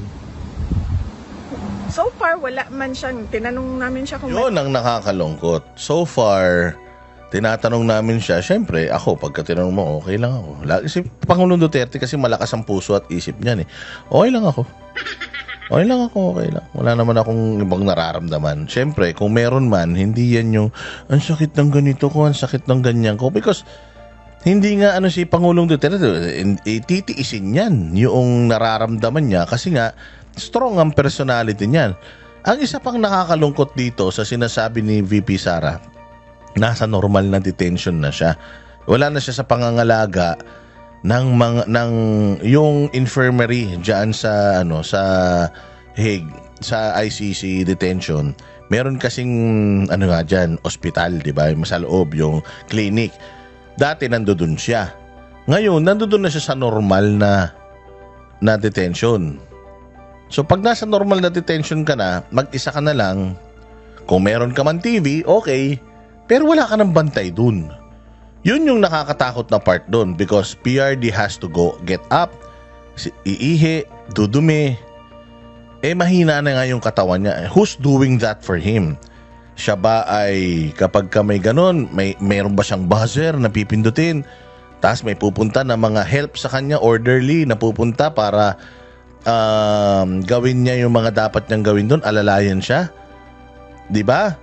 So far, wala man siya. Tinanong namin siya kung... Yun ang nakakalungkot. So far, tinatanong namin siya, syempre, ako, pagka tinanong mo, okay lang ako. Si Pangulong Duterte kasi malakas ang puso at isip niyan eh. Okay lang ako. Okay lang ako, okay lang. Wala naman akong ibang nararamdaman. Syempre, kung meron man, hindi yan yung, ang sakit ng ganito ko, ang sakit ng ganyan ko. Because, hindi nga si Pangulong Duterte, titiisin yan yung nararamdaman niya kasi nga, strong ang personality niyan. Ang isa pang nakakalungkot dito sa sinasabi ni VP Sara, nasa normal na detention na siya. Wala na siya sa pangangalaga ng yung infirmary diyan sa sa Hague, sa ICC detention. Meron kasing nga diyan, ospital, 'di ba? Sa loob yung clinic. Dati nandoon siya. Ngayon nandoon na siya sa normal na detention. So pag nasa normal na detention ka na, mag-isa ka na lang. Kung meron ka man TV, okay. Pero wala ka ng bantay dun. Yun yung nakakatakot na part dun because PRD has to go get up, iihi, dudumi. Mahina na nga yung katawan niya. Who's doing that for him? Siya ba ay kapag ka may ganun, mayroon ba siyang buzzer na pipindutin? Tapos may pupunta na mga help sa kanya, orderly na pupunta para gawin niya yung mga dapat niyang gawin doon, alalayan siya. 'Di ba?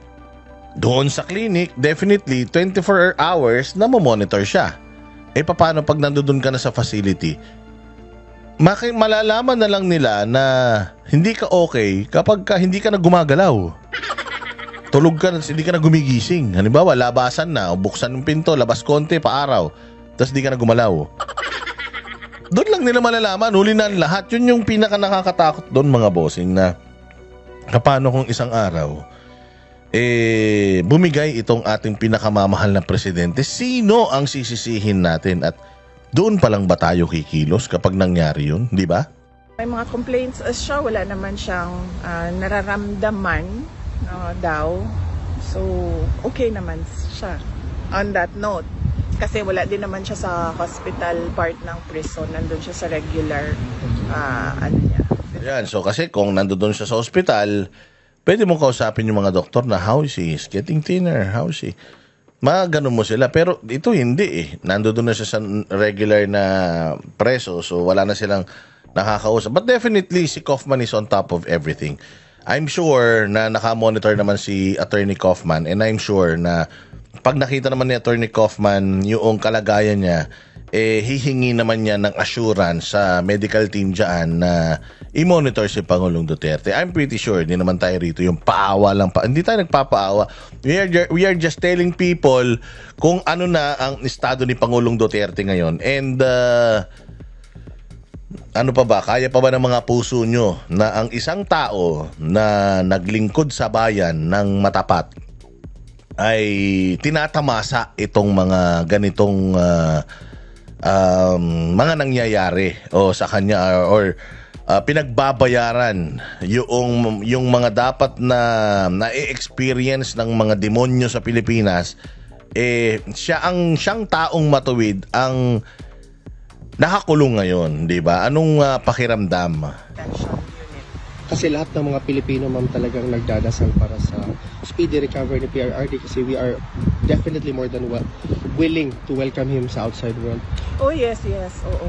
Doon sa clinic, definitely 24 hours na mo-monitor siya. Paano pag nandoon ka na sa facility? Malalaman na lang nila na hindi ka okay kapag hindi ka na gumagalaw. Tulog ka, hindi ka na gumigising. Halimbawa, labasan na, buksan ng pinto, labas konti, paaraw, tapos hindi ka na gumalaw. Doon lang nila malalaman, huli na lahat. Yun yung pinaka nakakatakot doon mga bossing na paano kung isang araw bumigay itong ating pinakamamahal na presidente, sino ang sisisihin natin at doon pa lang ba tayo kikilos kapag nangyari yun, di ba? May mga complaints siya, wala naman siyang nararamdaman daw. So, okay naman siya on that note. Kasi wala din naman siya sa hospital part ng prison. Nandun siya sa regular niya. Yan, so kasi kung nandun siya sa hospital, pwede mong kausapin yung mga doktor na how is he? He's getting thinner. How is he? Mga ganun mo sila. Pero ito hindi Nandun na siya sa regular na preso. So wala na silang nakakausap. But definitely, si Kaufman is on top of everything. I'm sure na nakamonitor naman si Attorney Kaufman and I'm sure na pag nakita naman ni Attorney Kaufman yung kalagayan niya, hihingi naman niya ng assurance sa medical team dyan na i-monitor si Pangulong Duterte. I'm pretty sure, hindi naman tayo rito yung paawa lang pa. Hindi tayo nagpapaawa. We are just telling people kung ano na ang estado ni Pangulong Duterte ngayon. And ano pa ba? Kaya pa ba ng mga puso nyo na ang isang tao na naglingkod sa bayan ng matapat ay tinatamasa itong mga ganitong mga nangyayari sa kanya or pinagbabayaran yung mga dapat na i-experience ng mga demonyo sa Pilipinas, siyang taong matuwid ang nakakulong ngayon, di ba? Anong pakiramdam? Kasi lahat ng mga Pilipino, ma'am, talagang nagdadasal para sa speedy recovery ni PRRD kasi we are definitely more than willing to welcome him sa outside world. Oh yes, oo.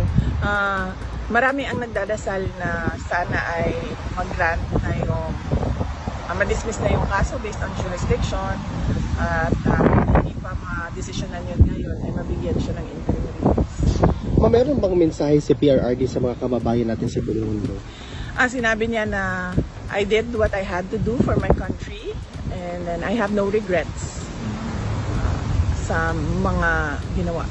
Marami ang nagdadasal na sana ay mag-grant na yung ma-dismiss na yung kaso based on jurisdiction at hindi pa ma-desisyonan yun ngayon ay mabigyan siya ng interim release. Ma'am, meron bang mensahe si PRRD sa mga kababayan natin sa buong mundo? Sinabi niya na I did what I had to do for my country and then I have no regrets sa mga ginawa.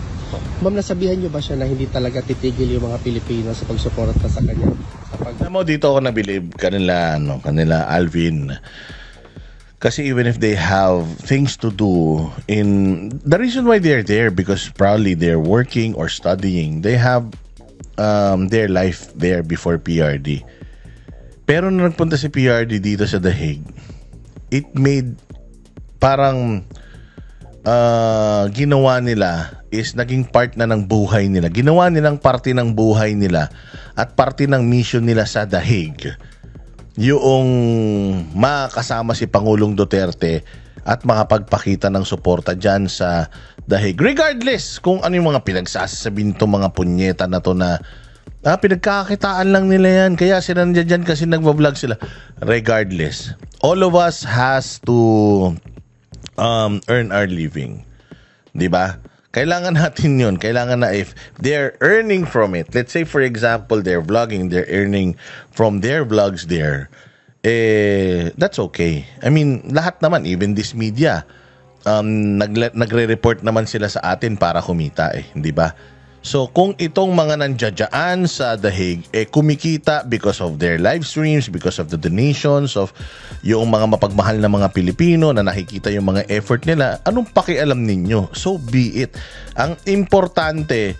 Ma'am, nasabihan niyo ba siya na hindi talaga titigil yung mga Pilipino sa pagsuporta sa kanya? Alam mo, dito ako nabilib kanila Alvin. Kasi even if they have things to do, the reason why they're there, because probably they're working or studying, they have their life there before PRD. Pero nung nagpunta si PRD dito sa The Hague, it made parang ginawa nila is naging part na ng buhay nila. Ginawa nilang parte ng buhay nila at parte ng mission nila sa The Hague. Yung makasama si Pangulong Duterte at makapagpakita ng suporta dyan sa The Hague. Regardless kung ano yung mga pinagsasabihin itong mga punyeta na to na pinagkakitaan lang nila yan, kaya sila nandiyan dyan kasi nagbablog sila. Regardless, all of us has to earn our living. Diba? Kailangan natin yun. Kailangan na if they're earning from it, let's say for example, they're vlogging, they're earning from their vlogs there, that's okay. I mean, lahat naman, even this media, nagre-report naman sila sa atin para kumita hindi ba? So, kung itong mga nandiyadyaan sa The Hague, kumikita because of their live streams, because of the donations, of yung mga mapagmahal na mga Pilipino na nakikita yung mga effort nila, anong pakialam ninyo? So be it. Ang importante,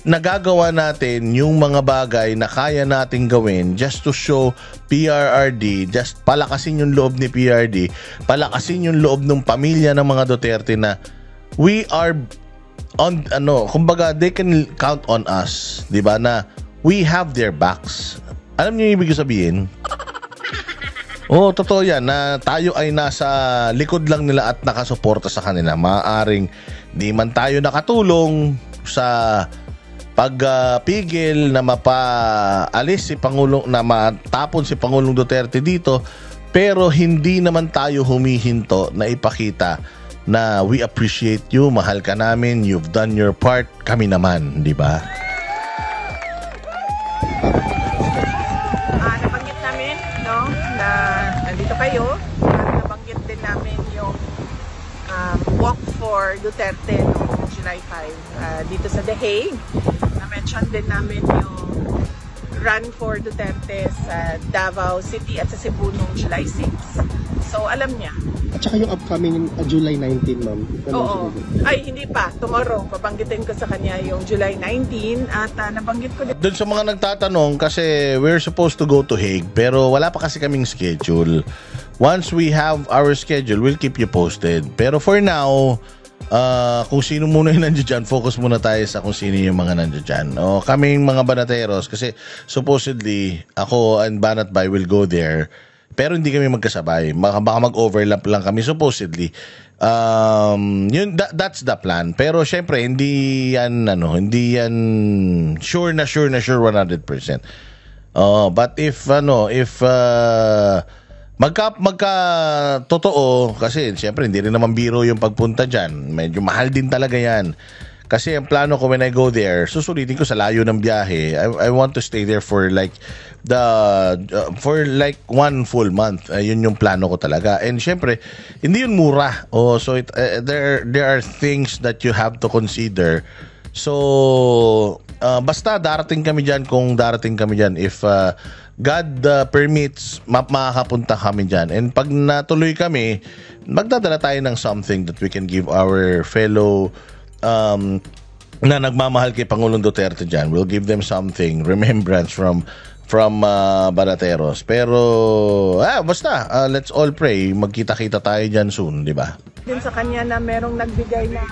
nagagawa natin yung mga bagay na kaya nating gawin just to show PRRD, just palakasin yung loob ni PRD, palakasin yung loob ng pamilya ng mga Duterte na we are on kumbaga they can count on us, 'di ba, na we have their backs. Alam niyo yung ibig sabihin? Totoo 'yan na tayo ay nasa likod lang nila at nakasuporta sa kanila. Maaaring di man tayo nakatulong sa pagpigil na mapaalis si Pangulong, na matapon si Pangulong Duterte dito, pero hindi naman tayo humihinto na ipakita na we appreciate you, mahal ka namin, you've done your part, kami naman, di ba? Nabanggit namin, no, na nandito kayo. Nabanggit din namin yung walk for Duterte noong July 5 dito sa The Hague. Na-mention din namin yung run for Duterte sa Davao City at sa Cebu noong July 6. So, alam niya. At saka yung upcoming July 19, ma'am. Oo. Ay, hindi pa. Tomorrow, babanggitin ko sa kanya yung July 19 at nabanggit ko din. Doon sa mga nagtatanong, kasi we're supposed to go to Hague, pero wala pa kasi kaming schedule. Once we have our schedule, we'll keep you posted. Pero for now, kung sino muna yung nandiyan dyan, focus muna tayo sa kung sino yung mga nandiyan dyan. Kaming mga Banateros, kasi supposedly, ako and Banat Bay will go there. Pero hindi kami magkasabay. Baka mag-overlap lang kami supposedly. That's the plan. Pero syempre hindi yan sure 100%. But if magka totoo, kasi syempre hindi rin naman biro yung pagpunta diyan. Medyo mahal din talaga yan. Kasi ang plano ko when I go there, susulitin ko sa layo ng biyahe. I want to stay there for like for 1 full month. Yun yung plano ko talaga. And syempre, hindi yun mura. So there are things that you have to consider. So basta darating kami diyan kung darating kami diyan. If God permits, makakapunta kami diyan. And pag natuloy kami, magdadala tayo ng something that we can give our fellow na nagmamahal kay Pangulong Duterte dyan. We'll give them something, remembrance from Banateros. Pero basta let's all pray, magkita-kita tayo dyan soon, di ba? Din sa kanya na merong nagbigay ng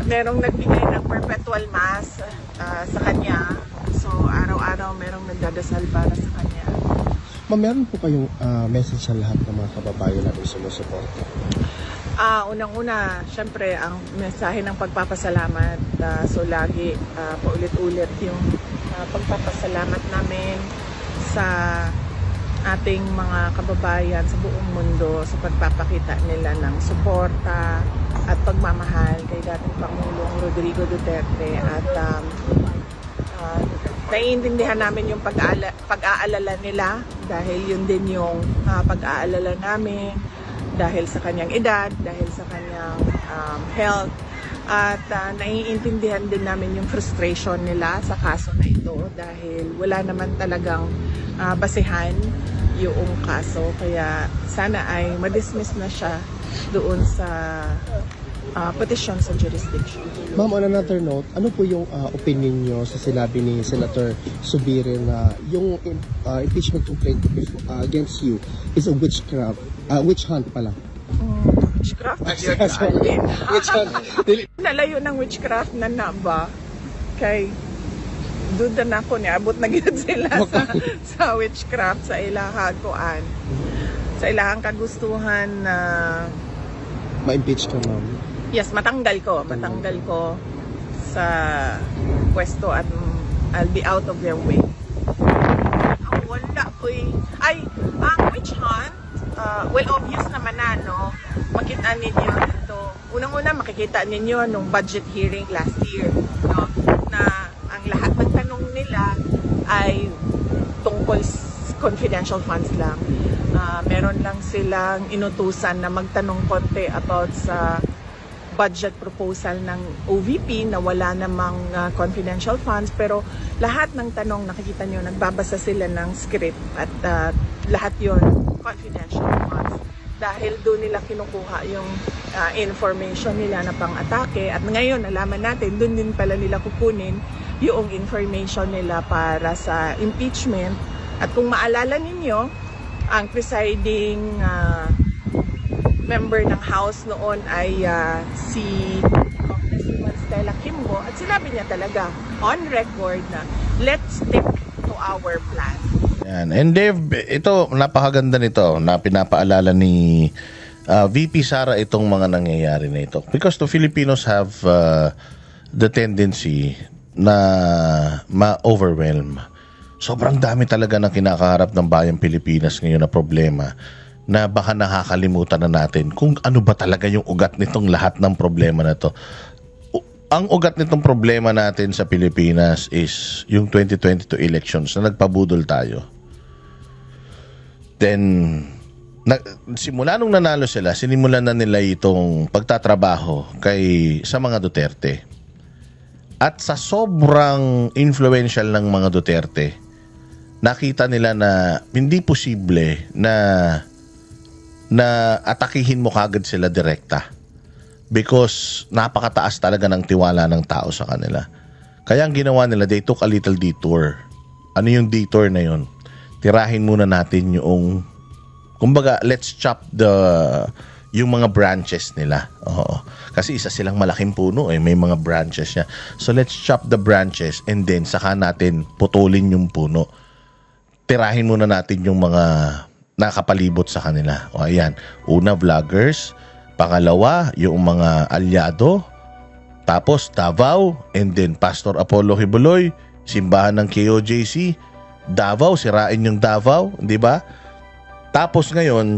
merong nagbigay ng perpetual mass sa kanya. So araw-araw merong nagdadasal para sa kanya. Ma'am, meron po kayong message sa lahat ng mga kababayan natin sumusuporta? Unang-una, syempre, ang mensahe ng pagpapasalamat. So, lagi paulit-ulit yung pagpapasalamat namin sa ating mga kababayan sa buong mundo sa pagpapakita nila ng suporta at pagmamahal kay dating Pangulong Rodrigo Duterte. At naiintindihan namin yung pag-aalala nila dahil yun din yung pag-aalala namin. Dahil sa kanyang edad, dahil sa kanyang health, at naiintindihan din namin yung frustration nila sa kaso na ito dahil wala naman talagang basehan yung kaso. Kaya sana ay ma-dismiss na siya doon sa petition sa jurisdiction. Ma'am, on another note, ano po yung opinion nyo sa sinabi ni Senator Subirin na yung impeachment complaint against you is a witchcraft, witch hunt pala? Witchcraft? Witch hunt. Nalayo ng witchcraft na ba? Kay duda na ako niya, abot na gid sila sa witchcraft, sa ilahang kuan. Sa ilahang kagustuhan na ma-impeach ka, ma'am. Yes, matanggal ko sa pwesto at I'll be out of their way. Wala po ang witch hunt, well, obvious naman na, no? Makita ninyo ito. Unang-una, makikita ninyo nung budget hearing last year, no? Na ang lahat ng tanong nila ay tungkol confidential funds lang. Meron lang silang inutusan na magtanong konti about sa budget proposal ng OVP na wala namang confidential funds, pero lahat ng tanong nakikita nyo, nagbabasa sila ng script at lahat yon confidential funds. Dahil doon nila kinukuha yung information nila na pang-atake, at ngayon nalaman natin, doon din pala nila kukunin yung information nila para sa impeachment. At kung maalala ninyo, ang presiding member ng House noon ay si Congresswoman Stella Kimbo, at sinabi niya talaga on record na let's stick to our plan. Yan. And Dave, ito, napakaganda nito na pinapaalala ni VP Sara itong mga nangyayari na ito. Because the Filipinos have the tendency na ma-overwhelm. Sobrang dami talaga ng kinakaharap ng bayang Pilipinas ngayon na problema na baka nakakalimutan na natin kung ano ba talaga yung ugat nitong lahat ng problema na to. Ang ugat nitong problema natin sa Pilipinas is yung 2022 elections na nagpabudol tayo. Then, simula nung nanalo sila, sinimulan na nila itong pagtatrabaho sa mga Duterte. At sa sobrang influential ng mga Duterte, nakita nila na hindi posible na atakihin mo kagad sila direkta. Because napakataas talaga ng tiwala ng tao sa kanila. Kaya ang ginawa nila, they took a little detour. Ano yung detour na yun? Tirahin muna natin yung, kumbaga, let's chop yung mga branches nila. Oo. Kasi isa silang malaking puno, may mga branches niya. So let's chop the branches and then saka natin putulin yung puno. Tirahin muna natin yung mga nakapalibot sa kanila. O ayan, una vloggers, pangalawa yung mga alyado, tapos Davao, and then Pastor Apollo Hibuloy, simbahan ng KOJC, Davao, sirain yung Davao, di ba? Tapos ngayon,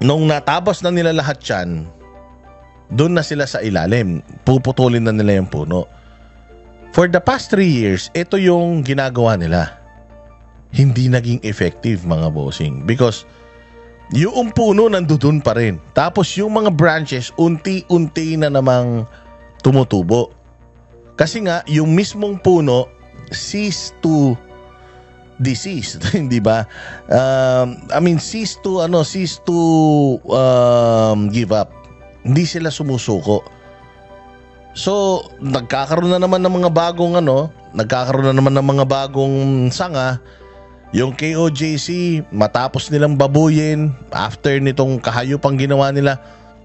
nung natapos na nila lahat yan, doon na sila sa ilalim, puputulin na nila yung puno. For the past 3 years, ito yung ginagawa nila. Hindi naging effective, mga bossing, because yung puno nandoon pa rin. Tapos yung mga branches unti-unti na namang tumutubo. Kasi nga yung mismong puno cease to disease, hindi ba? Cease to give up. Hindi sila sumusuko. So, nagkakaroon na naman ng mga bagong sanga. Yung KOJC, matapos nilang babuyin, after nitong kahayupang ginawa nila,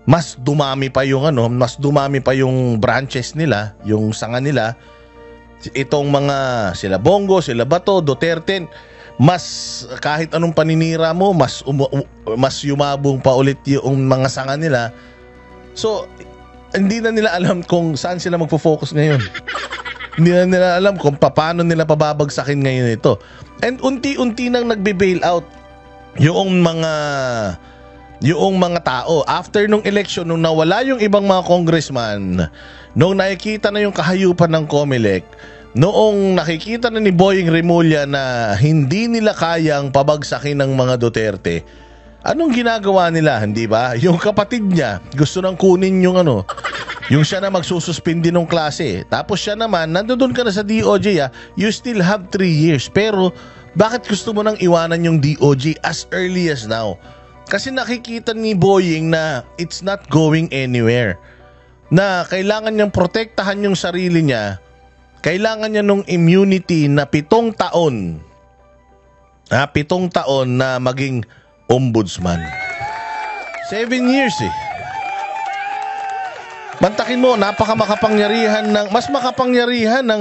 mas dumami pa yung branches nila, yung sanga nila. Itong mga sila Bongo, sila Bato, Duterte, mas kahit anong paninira mo, mas yumabong pa ulit yung mga sanga nila. So, hindi na nila alam kung saan sila magfo-focus ngayon. Hindi na nila alam kung paano nila pababagsakin ngayon ito. And unti-unti nang nagbe-bail out yung mga tao. After nung election, nung nawala yung ibang mga congressman, nung nakikita na yung kahayupan ng COMELEC, noong nakikita na ni Boying Remulla na hindi nila kayang pabagsakin ng mga Duterte, anong ginagawa nila, hindi ba? Yung kapatid niya, gusto nang kunin yung yung siya na magsususpindi ng klase. Tapos siya naman, nandoon ka na sa DOJ, you still have 3 years. Pero Bakit gusto mo nang iwanan yung DOJ as early as now? Kasi nakikita ni Boying na it's not going anywhere. Na kailangan niyang protektahan yung sarili niya. Kailangan niya nung immunity na 7 taon. 7 taon na maging ombudsman. 7 years eh. Bantakin mo, mas makapangyarihan ng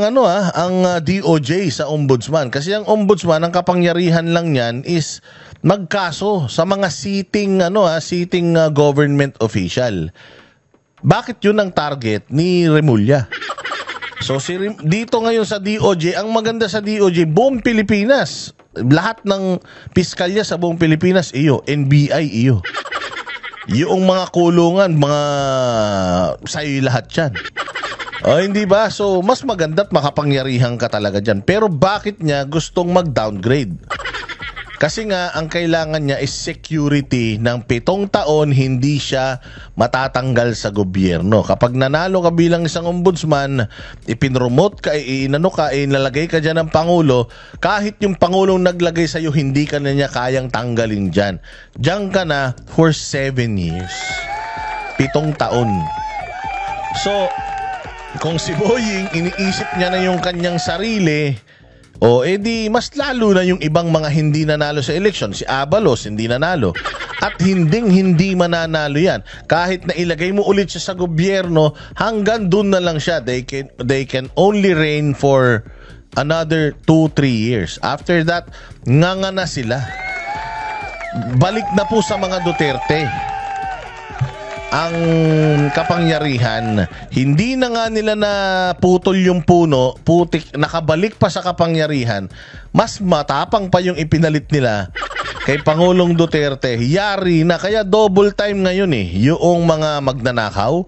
ang DOJ sa ombudsman. Kasi ang ombudsman, ang kapangyarihan lang niyan is magkaso sa mga sitting government official. Bakit yun ang target ni Remulla? So dito ngayon sa DOJ, ang maganda sa DOJ, buong Pilipinas, lahat ng piskalya sa buong Pilipinas, iyo, NBI, iyo. Yung mga kulungan, sa'yo lahat yan. O hindi ba? So mas maganda't makapangyarihan ka talaga dyan. Pero bakit niya gustong mag-downgrade? Kasi nga, ang kailangan niya is security ng 7 taon, hindi siya matatanggal sa gobyerno. Kapag nanalo ka bilang isang ombudsman, ipinromote ka, nalagay ka dyan ng Pangulo, kahit yung Pangulong naglagay sa'yo, hindi ka na niya kayang tanggalin dyan. Diyan ka na for 7 years. 7 taon. So, kung si Boying, iniisip niya na yung kanyang sarili, edi mas lalo na yung ibang mga hindi nanalo sa eleksyon. Si Abalos hindi nanalo. At hindi mananalo yan. Kahit na ilagay mo ulit siya sa gobyerno, hanggang dun na lang siya. They can only reign for another 2-3 years. After that, nga na sila. Balik na po sa mga Duterte ang kapangyarihan. Hindi na nga nila na putol yung puno, putik, nakabalik pa sa kapangyarihan. Mas matapang pa yung ipinalit nila kay Pangulong Duterte. Yari na, kaya double time ngayon yung mga magnanakaw.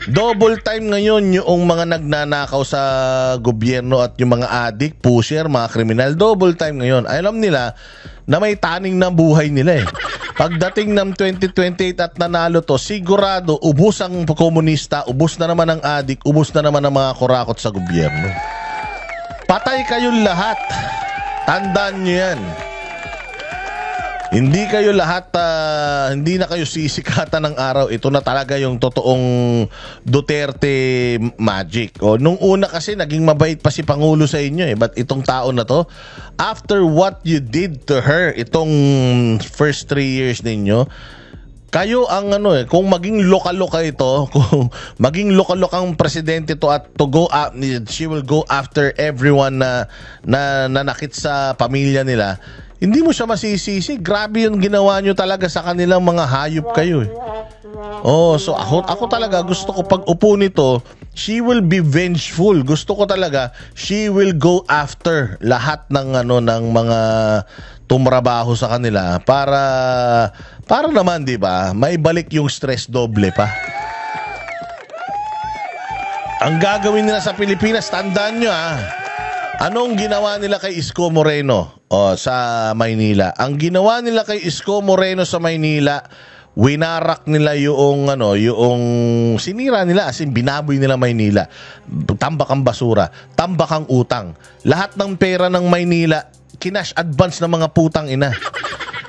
Double time ngayon yung mga nagnanakaw sa gobyerno at yung mga adik, pusher, mga kriminal. Double time ngayon. Alam nila na may taning na buhay nila Pagdating ng 2028 at nanalo to, sigurado ubos ang komunista, ubos na naman ang adik, ubos na naman ang mga kurakot sa gobyerno. Patay kayong lahat. Tandaan nyo yan. Hindi kayo lahat, hindi na kayo sisikatan ng araw. Ito na talaga yung totoong Duterte magic. Nung una kasi naging mabait pa si Pangulo sa inyo But itong tao na to, after what you did to her, itong first 3 years ninyo, kayo ang kung maging loka-loka ito, kung maging loka-lokang presidente to at to go up, she will go after everyone na nanakit sa pamilya nila. Hindi mo siya masisisi. Grabe yung ginawa nyo talaga sa kanilang mga hayop kayo so ako talaga gusto ko pag upo nito, she will be vengeful. Gusto ko talaga she will go after lahat ng ng mga tumrabaho sa kanila para naman, 'di ba? Maibalik yung stress doble pa. Ang gagawin nila sa Pilipinas, tandaan nyo anong ginawa nila kay Isko Moreno sa Maynila? Ang ginawa nila kay Isko Moreno sa Maynila, winarak nila yung sinira nila, as in binaboy nila Maynila. Tambak ang basura, tambak ang utang. Lahat ng pera ng Maynila, kinash advance ng mga putang ina.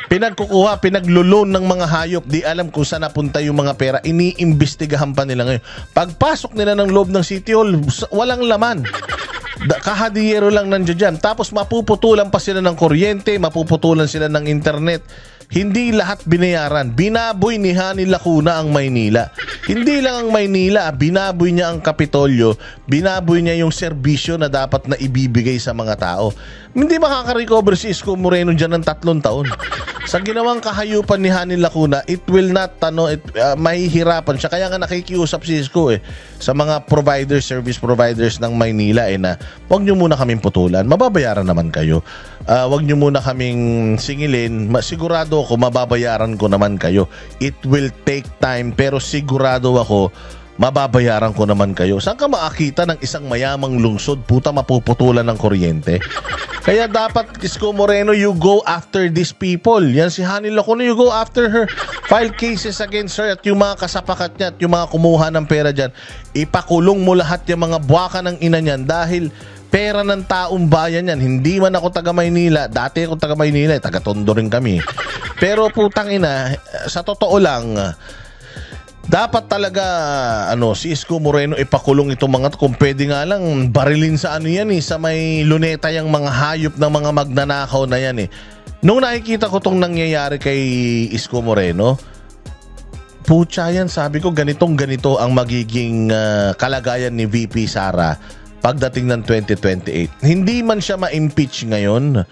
Pinagkukuha, pinaglulon ng mga hayop, di alam kung saan napunta yung mga pera, iniimbestigahan pa nila ngayon. Pagpasok nila ng loob ng City Hall, walang laman. Kahadiyero lang nandiyan dyan. Tapos mapuputulan pa sila ng kuryente, mapuputulan sila ng internet. Hindi lahat binayaran. Binaboy ni Hani Lacuna ang Maynila. Hindi lang ang Maynila, binaboy niya ang Kapitolyo, binaboy niya yung serbisyo na dapat na ibibigay sa mga tao. Hindi makaka-recover si Isko Moreno dyan ng 3 taon. Sa ginawang kahayupan ni Hani Lacuna, it will not, mahihirapan siya. Kaya nga nakikiusap si Isko sa mga service providers ng Maynila na wag nyo muna kaming putulan, mababayaran naman kayo. Wag nyo muna kaming singilin, sigurado ako mababayaran ko naman kayo. It will take time, pero sigurado ako mababayaran ko naman kayo. Saan ka makakita ng isang mayamang lungsod, puta, mapuputulan ng kuryente? Kaya dapat, Isko Moreno, you go after these people. Yan si Hani Lacuna, you go after her. File cases against her at yung mga kasapakat niya at yung mga kumuha ng pera dyan. Ipakulong mo lahat yung mga buwaka ng ina niyan dahil Pera ng taong bayan yan. Hindi man ako taga Maynila. Dati ako taga Maynila, taga Tondo rin kami. Pero putang ina, sa totoo lang, dapat talaga si Isko Moreno ipakulong itong mga kung pwede nga lang barilin sa sa may luneta yung mga hayop ng mga magnanakaw na yan Nung nakikita ko tong nangyayari kay Isko Moreno, putya yan, sabi ko ganito ang magiging kalagayan ni VP Sara pagdating ng 2028. Hindi man siya ma-impeach ngayon,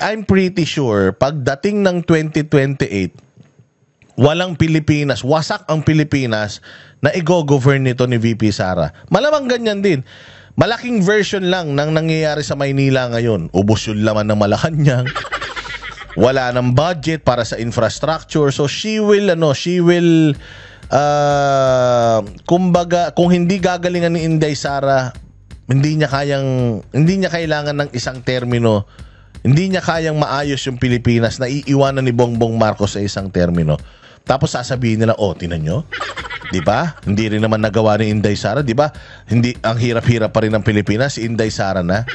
I'm pretty sure pagdating ng 2028, walang Pilipinas, wasak ang Pilipinas na i-go-govern nito ni VP Sara. Malamang ganyan din. Malaking version lang ng nangyayari sa Maynila ngayon. Ubos yung laman ng Malacanang. Wala ng budget para sa infrastructure. So she will kumbaga, kung hindi gagalingan ni Inday Sara, hindi niya kailangan ng isang termino. Hindi niya kayang maayos yung Pilipinas na iiwanan ni Bongbong Marcos sa isang termino. Tapos sasabihin nila, tinan nyo? 'Di ba? Hindi rin naman nagawa ni Inday Sara, 'di ba? Hindi ang hirap-hirap pa rin ng Pilipinas, si Inday Sara na.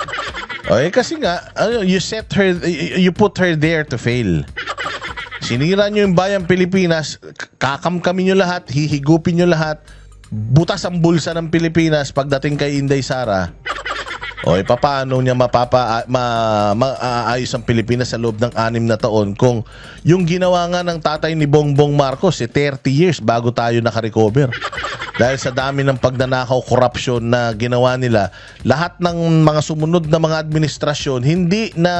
Kasi nga, you put her there to fail. Sinira nyo yung bayang Pilipinas, kakamkamin nyo lahat, hihigupin nyo lahat, butas ang bulsa ng Pilipinas pagdating kay Inday Sara. Paano niya maayos ang Pilipinas sa loob ng 6 na taon kung yung ginawa nga ng tatay ni Bongbong Marcos 30 years bago tayo nakarecover. Dahil sa dami ng pagnanakaw, corruption na ginawa nila, lahat ng mga sumunod na mga administrasyon, hindi na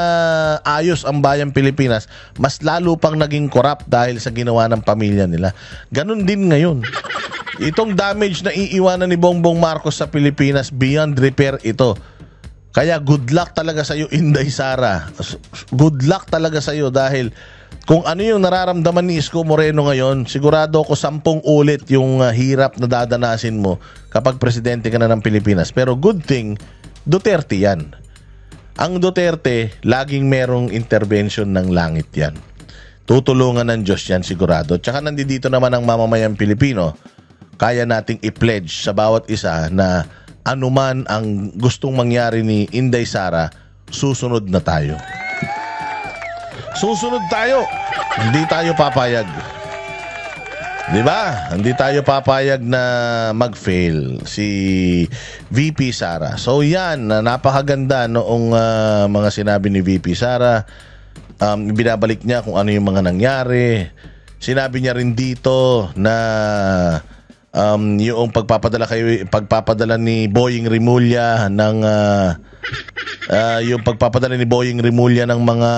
ayos ang bayang Pilipinas, mas lalo pang naging corrupt dahil sa ginawa ng pamilya nila. Ganon din ngayon. Itong damage na iiwanan ni Bongbong Marcos sa Pilipinas, beyond repair ito. Kaya good luck talaga sa iyo, Inday Sara. Good luck talaga sa iyo dahil kung ano yung nararamdaman ni Isko Moreno ngayon, sigurado ako 10 ulit yung hirap na dadanasin mo kapag presidente ka na ng Pilipinas. Pero good thing, Duterte yan. Ang Duterte, laging merong intervention ng langit yan. Tutulungan ng Diyos yan sigurado. Tsaka nandito naman ang mamamayang Pilipino, kaya nating i-pledge sa bawat isa na anuman ang gustong mangyari ni Inday Sara, susunod na tayo. Susunod tayo. Hindi tayo papayag. Di ba? Hindi tayo papayag na mag-fail si VP Sara. So yan, napakaganda noong mga sinabi ni VP Sara. Binabalik niya kung ano yung mga nangyari. Sinabi niya rin dito na yung pagpapadala ni Boying Rimulya ng yung pagpapadala ni Boying Rimulya ng mga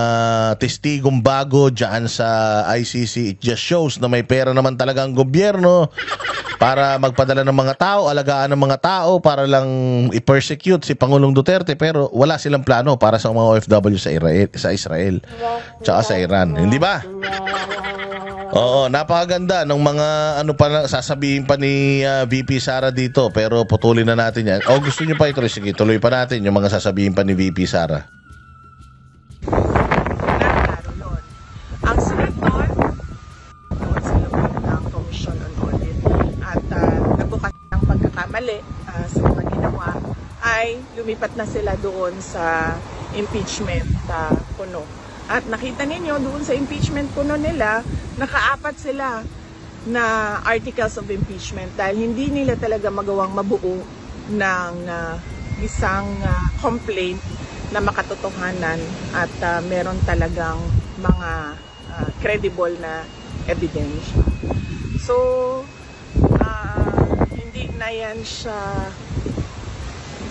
testigong bago diyan sa ICC, it just shows na may pera naman talaga ang gobyerno para magpadala ng mga tao, alagaan ng mga tao para lang i-persecute si Pangulong Duterte, pero wala silang plano para sa mga OFW sa Israel tsaka sa Iran, hindi ba? Oo, napakaganda ng mga sasabihin pa ni VP Sara dito, pero putulin na natin yan. Gusto nyo pa ito? Sige, tuloy pa natin yung mga sasabihin pa ni VP Sara. Ang sunod nun, sa loob ng Commission on Audit at nabukas ng pagkakamali sa mga ginawa, ay lumipat na sila doon sa impeachment puno. At nakita ninyo doon sa impeachment puno nila, nakaapat sila na articles of impeachment dahil hindi nila talaga magawang mabuo ng isang complaint na makatotohanan at meron talagang mga credible na evidence. So, hindi na yan siya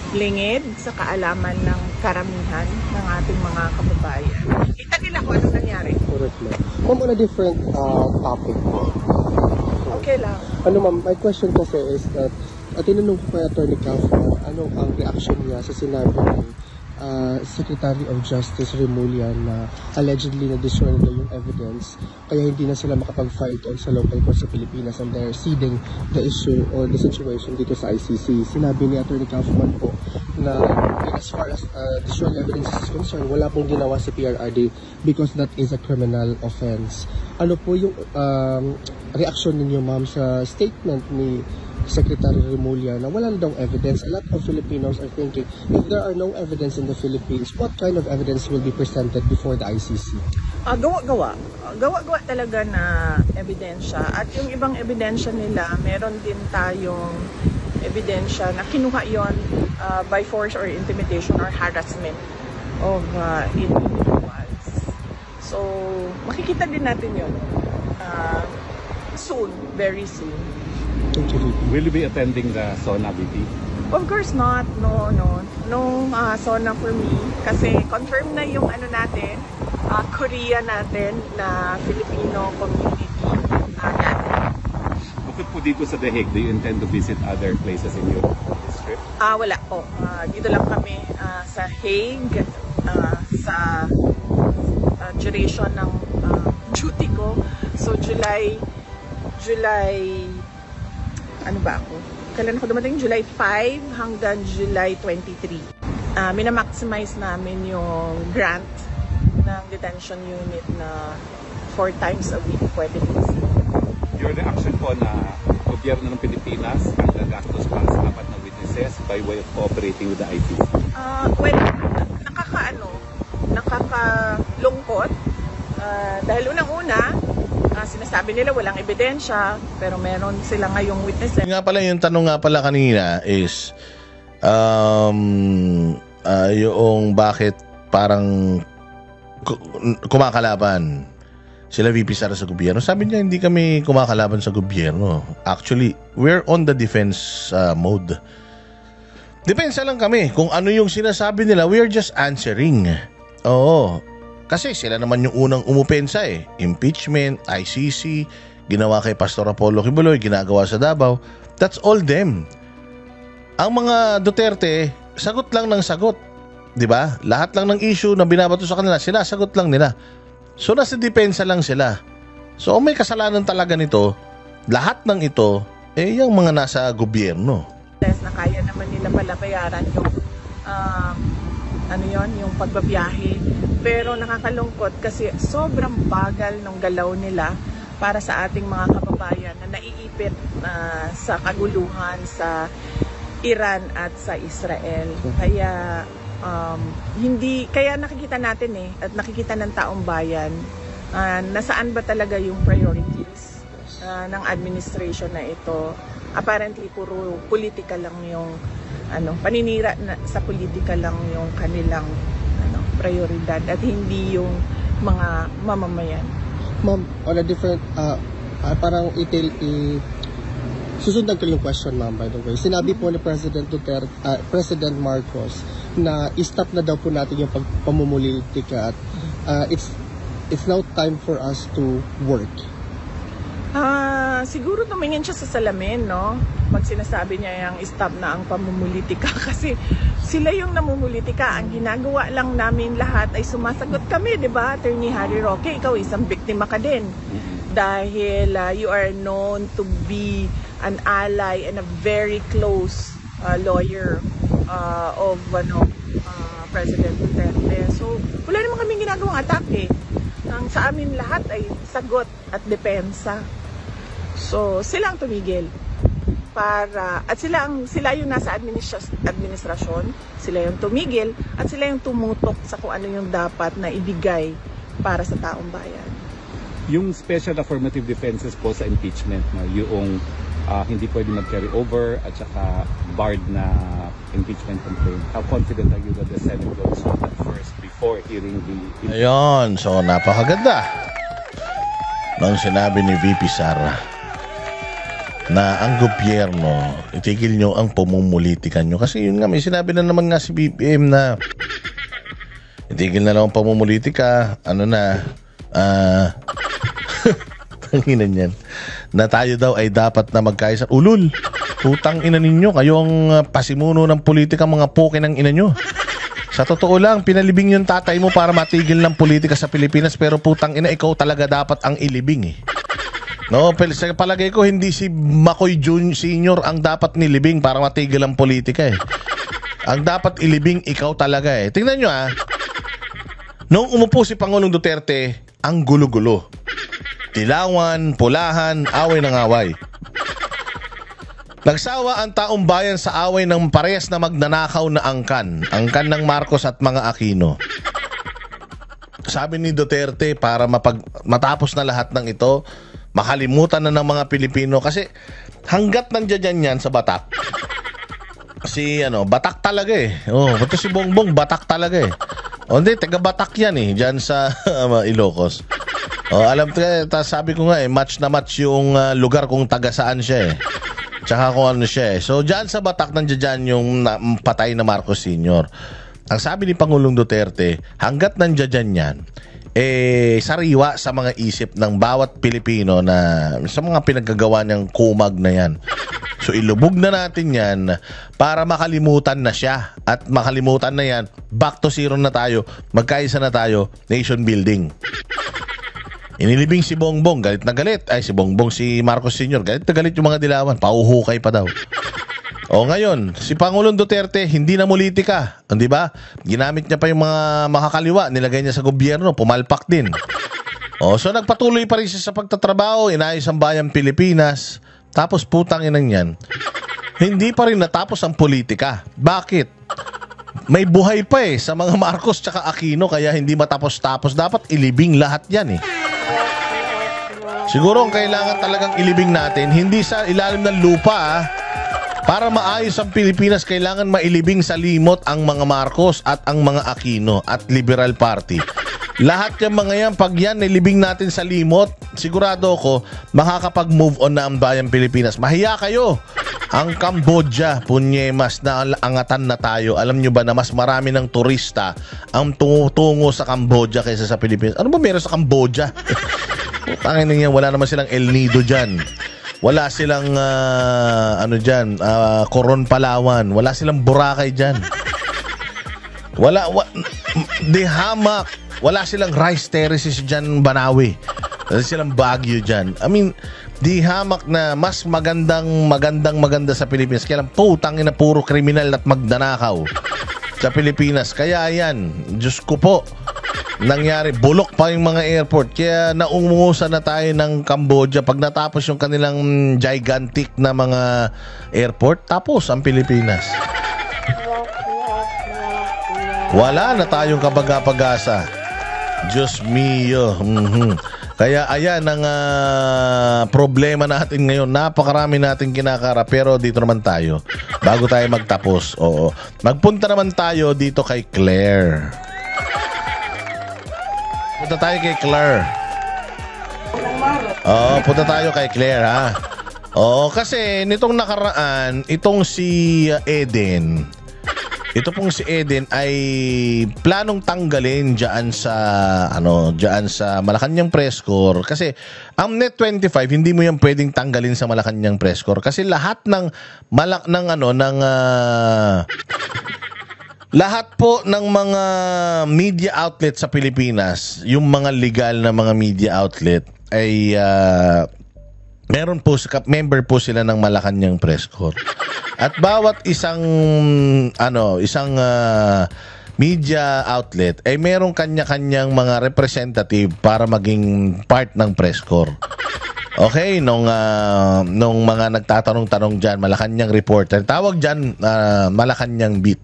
lingid sa kaalaman ng karamihan ng ating mga kababayan. Itagil ako ano nangyari. Correct, ma'am. Ma'am, on a different topic po. Okay lang. Ma'am, my question kasi is that tinanong ko kay Attorney Kaufman, ano ang reaction niya sa sinabi ng Secretary of Justice Rimulya na allegedly na-destroy nila yung evidence kaya hindi na sila makapag-file on sa local court sa Pilipinas and they're ceding the issue or the situation dito sa ICC. Sinabi ni Attorney Kaufman po na as far as destroying evidence is concerned, wala pong ginawa si PRRD because that is a criminal offense. Ano po yung reaction ninyo, ma'am, sa statement ni Secretary Remulla na wala na daw evidence. A lot of Filipinos are thinking, if there are no evidence in the Philippines, what kind of evidence will be presented before the ICC? Gawa-gawa talaga na ebidensya. At yung ibang ebidensya nila, meron din tayong ebidensya na kinuha yon by force or intimidation or harassment of individuals. So, makikita din natin yun soon, very soon. Will you be attending the SONA, VP? Of course not. No SONA for me. Kasi confirm na yung natin, Korea natin na Filipino community natin. Bukod po dito sa The Hague, do you intend to visit other places in Europe this trip? Wala po. Dito lang kami sa Hague, sa duration ng duty ko. So July ano ba ako? Kailan ako dumating? July 5 hanggang July 23. Minamaximize namin yung grant ng detention unit na 4 times a week pwede po. Your reaction po na gobyerno ng Pilipinas ang gagastos para sa 4 na witnesses by way of cooperating with the ICC? Well, nakakalungkot. Dahil unang-una, sinasabi nila walang ebidensya, pero meron sila ngayong witnesses. Nga pala, yung tanong nga pala kanina is yung bakit parang kumakalaban sila VP Sara sa gobyerno. Sabi niya, hindi kami kumakalaban sa gobyerno. Actually, we're on the defense mode. Depensa lang kami. Kung ano yung sinasabi nila, we are just answering. Oo. Kasi sila naman yung unang umupensa eh. Impeachment, ICC, ginawa kay Pastor Apollo Kibuloy, ginagawa sa Davao. That's all them. Ang mga Duterte, sagot lang ng sagot. 'Di ba? Lahat lang ng issue na binabato sa kanila, sinasagot lang nila. So nasa depensa lang sila. So may kasalanan talaga nito, lahat ng ito, yung mga nasa gobyerno. Na kaya naman nila pala bayaran yung yung pagbabiyahe. Pero nakakalungkot kasi sobrang bagal ng galaw nila para sa ating mga kababayan na naiipit sa kaguluhan sa Iran at sa Israel. Kaya kaya nakikita natin at nakikita ng taong bayan nasaan ba talaga yung priorities ng administration na ito. Apparently puro politika lang yung paninira sa politika lang yung kanilang prioridad at hindi yung mga mamamayan. Ma'am, on a different parang susundan ko yung question, ma'am, by the way. Sinabi po ni President Marcos na i-stop na daw po natin yung pamumulitika at it's now time for us to work. Siguro tumingin siya sa salamin, no? Pag sinasabi niya yung stop na ang pamumulitika kasi sila yung namumulitika. Ang ginagawa lang namin lahat ay sumasagot kami, di ba? Attorney Harry Roque, ikaw isang biktima ka din. Dahil you are known to be an ally and a very close lawyer of President Duterte. So, wala naman kaming ginagawang atake. Ang sa amin lahat ay sagot at depensa. So, sila ang tumigil at sila yung nasa administrasyon, sila yung tumigil at sila yung tumutok sa kung ano yung dapat na ibigay para sa taong bayan. Yung special affirmative defenses po sa impeachment, yung hindi pwede mag-carry over at saka barred na impeachment complaint. How confident are you that the Senate will solve that first before hearing the impeachment? Ayun, so napakaganda nang sinabi ni VP Sara na ang gobyerno, itigil nyo ang pamumulitikan nyo. Kasi yun nga, may sinabi na naman nga si BBM na itigil na lang ang pamumulitika, tanginan yan, na tayo daw ay dapat na magkaisa. Ulul, putang ina ninyo, kayo ang pasimuno ng politika, mga poke ng ina nyo. Sa totoo lang, pinalibing yung tatay mo para matigil ng politika sa Pilipinas, pero putang ina, ikaw talaga dapat ang ilibing eh. No, sa palagay ko hindi si Makoy Sr. ang dapat nilibing para matigil ang politika eh. Ang dapat ilibing ikaw talaga eh. Tingnan nyo Noong umupo si Pangulong Duterte, ang gulo-gulo. Dilawan, pulahan, away ng away. Nagsawa ang taong bayan sa away ng parehas na magnanakaw na angkan ng Marcos at mga Aquino. Sabi ni Duterte, para matapos na lahat ng ito, makalimutan na ng mga Pilipino. Kasi hanggat nandiyan yan sa Batak, Batak talaga eh. Ito si Bongbong, Batak talaga eh. Hindi, taga Batak yan eh, dyan sa Ilocos. Sabi ko nga match na match yung lugar kung taga saan siya eh. Tsaka kung ano siya eh. So dyan sa Batak, nandiyan yung patay na Marcos Sr. Ang sabi ni Pangulong Duterte, hanggat nandiyan yan, sariwa sa mga isip ng bawat Pilipino na sa mga pinaggagawa niyang kumag na yan. So ilubog na natin yan para makalimutan na siya. At makalimutan na yan, back to zero na tayo, magkaisa na tayo, nation building. Inilibing si Bongbong, galit na galit. Si Bongbong, si Marcos Sr., galit na galit yung mga dilawan, pauhukay pa daw. Ngayon, si Pangulong Duterte, hindi na politika, di ba? Ginamit niya pa yung mga makakaliwa, nilagay niya sa gobyerno, pumalpak din. So nagpatuloy pa rin siya sa pagtatrabaho, inayos ang bayang Pilipinas. Tapos putang inang yan, hindi pa rin natapos ang politika. Bakit? May buhay pa sa mga Marcos tsaka Aquino, kaya hindi matapos-tapos. Dapat ilibing lahat yan Siguro ang kailangan talagang ilibing natin, hindi sa ilalim ng lupa Para maayos ang Pilipinas, kailangan mailibing sa limot ang mga Marcos at ang mga Aquino at Liberal Party. Lahat yung mga yan, pag yan nilibing natin sa limot, sigurado ako makakapag-move on na ang bayang Pilipinas. Mahiya kayo! Ang Cambodia, punyemas, na angatan na tayo. Alam nyo ba na mas marami ng turista ang tungo sa Cambodia kaysa sa Pilipinas? Ano ba meron sa Cambodia? Tangin niya, wala naman silang El Nido dyan. Wala silang Coron Palawan. Wala silang Boracay dyan. Di Hamak. Wala silang rice terraces dyan, Banawi. Wala silang Baguio dyan. I mean, di Hamak na mas maganda sa Pilipinas. Kaya lang putang ina, puro kriminal at magdanakaw sa Pilipinas. Kaya yan, Diyos ko po, nangyari, bulok pa yung mga airport. Kaya naungusan na tayo ng Cambodia. Pag natapos yung kanilang gigantic na mga airport, tapos ang Pilipinas. Wala na tayong kabaga-pag-asa. Diyos mio. Kaya ayan ang problema natin ngayon. Napakarami natin kinakara, pero dito naman tayo. Bago tayo magtapos, magpunta naman tayo dito kay Claire. Punta tayo kay Claire. Punta tayo kay Claire, ha? Kasi nitong nakaraan, itong si Eden, ito pong si Eden ay planong tanggalin diyan sa Malacanang Press Corps, kasi ang Net25 hindi mo yan pwedeng tanggalin sa Malacanang Press Corps kasi lahat lahat po ng mga media outlet sa Pilipinas, yung mga legal na mga media outlet ay meron po, member po sila ng Malacanang Press Corps. At bawat isang media outlet ay merong kanya-kanyang mga representative para maging part ng Press Corps. Okay, nung mga nagtatanong-tanong diyan, Malacanang reporter, tawag diyan Malacanang beat.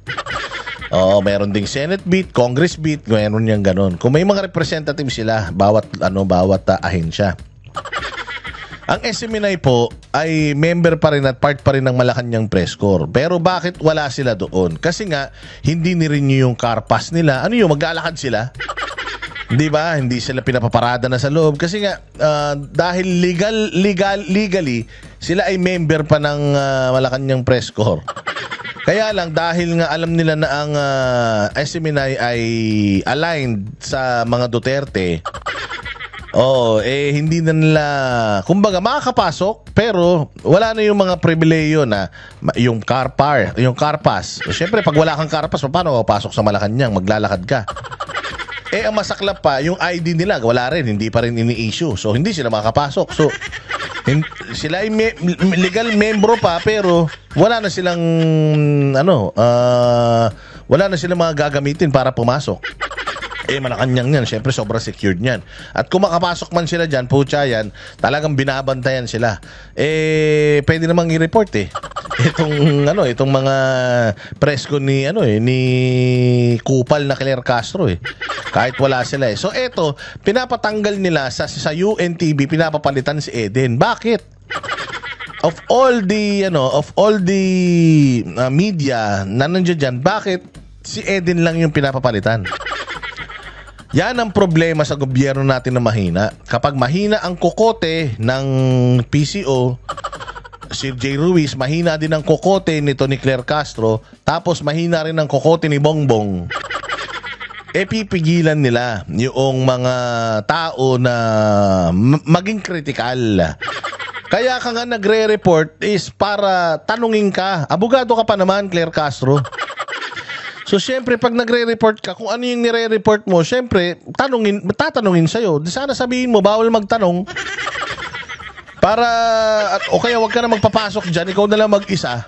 Meron ding Senate beat, Congress beat, meron yang ganun. Kung may mga representative sila, bawat ahensya. Ang SMNI po ay member pa rin at part pa rin ng Malacanang Press Corps. Pero bakit wala sila doon? Kasi nga, hindi ni-renew yung car pass nila. Ano yun? Maglalakad sila? Di ba? Hindi sila pinapaparada na sa loob. Kasi nga, dahil legally, sila ay member pa ng Malacanang Press Corps. Kaya lang, dahil nga alam nila na ang SMNI ay aligned sa mga Duterte, hindi na nila, kumbaga makakapasok, pero wala na yung mga pribileyo na yung car pass. Siyempre, pag wala kang car pass, paano papasok sa Malacanang? Maglalakad ka. Ang masaklap pa, yung ID nila, wala rin, hindi pa rin ini-issue. So, hindi sila makakapasok. So, sila ay legal membro pa, pero wala na silang wala na silang mga gagamitin para pumasok. Malacanang yan. Siyempre, sobrang secured yan. At kung makapasok man sila dyan, pucha yan, talagang binabantayan sila. Pwede namang i-report itong mga presko ni Kupal na Claire Castro kahit wala sila So eto, pinapatanggal nila sa UNTV, pinapapalitan si Eden. Bakit? Of all the media na nandiyan dyan, bakit si Eden lang yung pinapapalitan? Yan ang problema sa gobyerno natin na mahina. Kapag mahina ang kokote ng PCO, si J. Ruiz, mahina din ang kokote nito ni Claire Castro, tapos mahina rin ang kokote ni Bongbong, pipigilan nila yung mga tao na maging kritikal. Kaya ka nga nagre-report is para tanungin ka. Abogado ka pa naman, Claire Castro. So, syempre, pag nagre-report ka, kung ano yung nire-report mo, syempre, tatanungin sa'yo. Di sana sabihin mo, bawal magtanong. O kaya wag ka na magpapasok dyan, ikaw na lang mag-isa.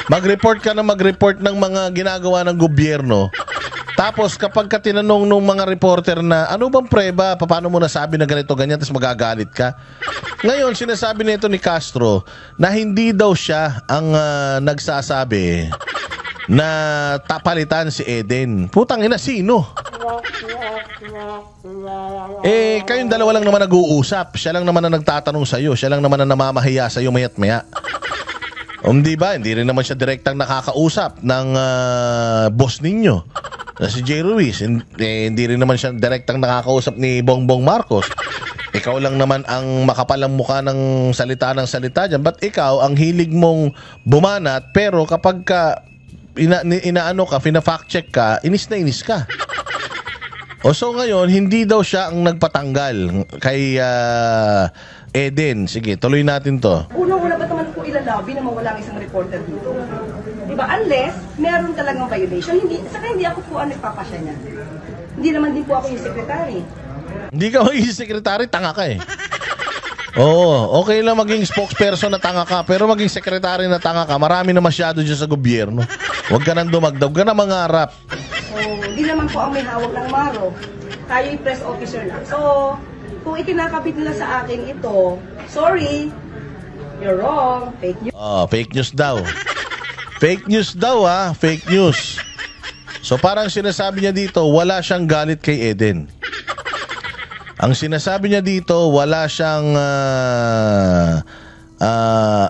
Mag-report ka na mag-report ng mga ginagawa ng gobyerno. Tapos kapag ka tinanong ng mga reporter na ano bang preba, paano mo nasabi na ganito ganyan, tapos magagalit ka. Ngayon sinasabi nito ni Castro na hindi daw siya ang nagsasabi na tapalitan si Eden. Putang ina, sino? Kayong dalawa lang naman nag-uusap. Siya lang naman na nagtatanong sa'yo. Siya lang naman na namamahiya sa'yo mayat maya. Di ba? Hindi rin naman siya direktang nakakausap ng boss ninyo na si J. Ruiz. Hindi rin naman siya direktang nakakausap ni Bongbong Marcos. Ikaw lang naman ang makapalang mukha ng salita dyan. Ba't ikaw ang hilig mong bumanat, pero kapag ka inaano ka, fina-fact check ka, inis na inis ka. So ngayon, hindi daw siya ang nagpatanggal kay Eden. Sige, tuloy natin to. Unang-una ba naman po ilalabi na mawala ang isang reporter dito? Diba? Unless meron talagang violation. Hindi ako po ang nagpapasya niya. Hindi naman din po ako yung secretary. Hindi ka maging secretary, tanga ka Oo, okay lang maging spokesperson na tanga ka, pero maging secretary na tanga ka, marami na masyado dyan sa gobyerno. Huwag ka nang dumagdag, huwag ka na mangarap. Hindi naman po ang may hawak ng maro. Tayo yung press officer lang. So, kung ikinakabit nila sa akin ito, sorry, you're wrong, fake news. Fake news daw. Fake news daw fake news. So parang sinasabi niya dito, wala siyang galit kay Eden. Ang sinasabi niya dito, wala siyang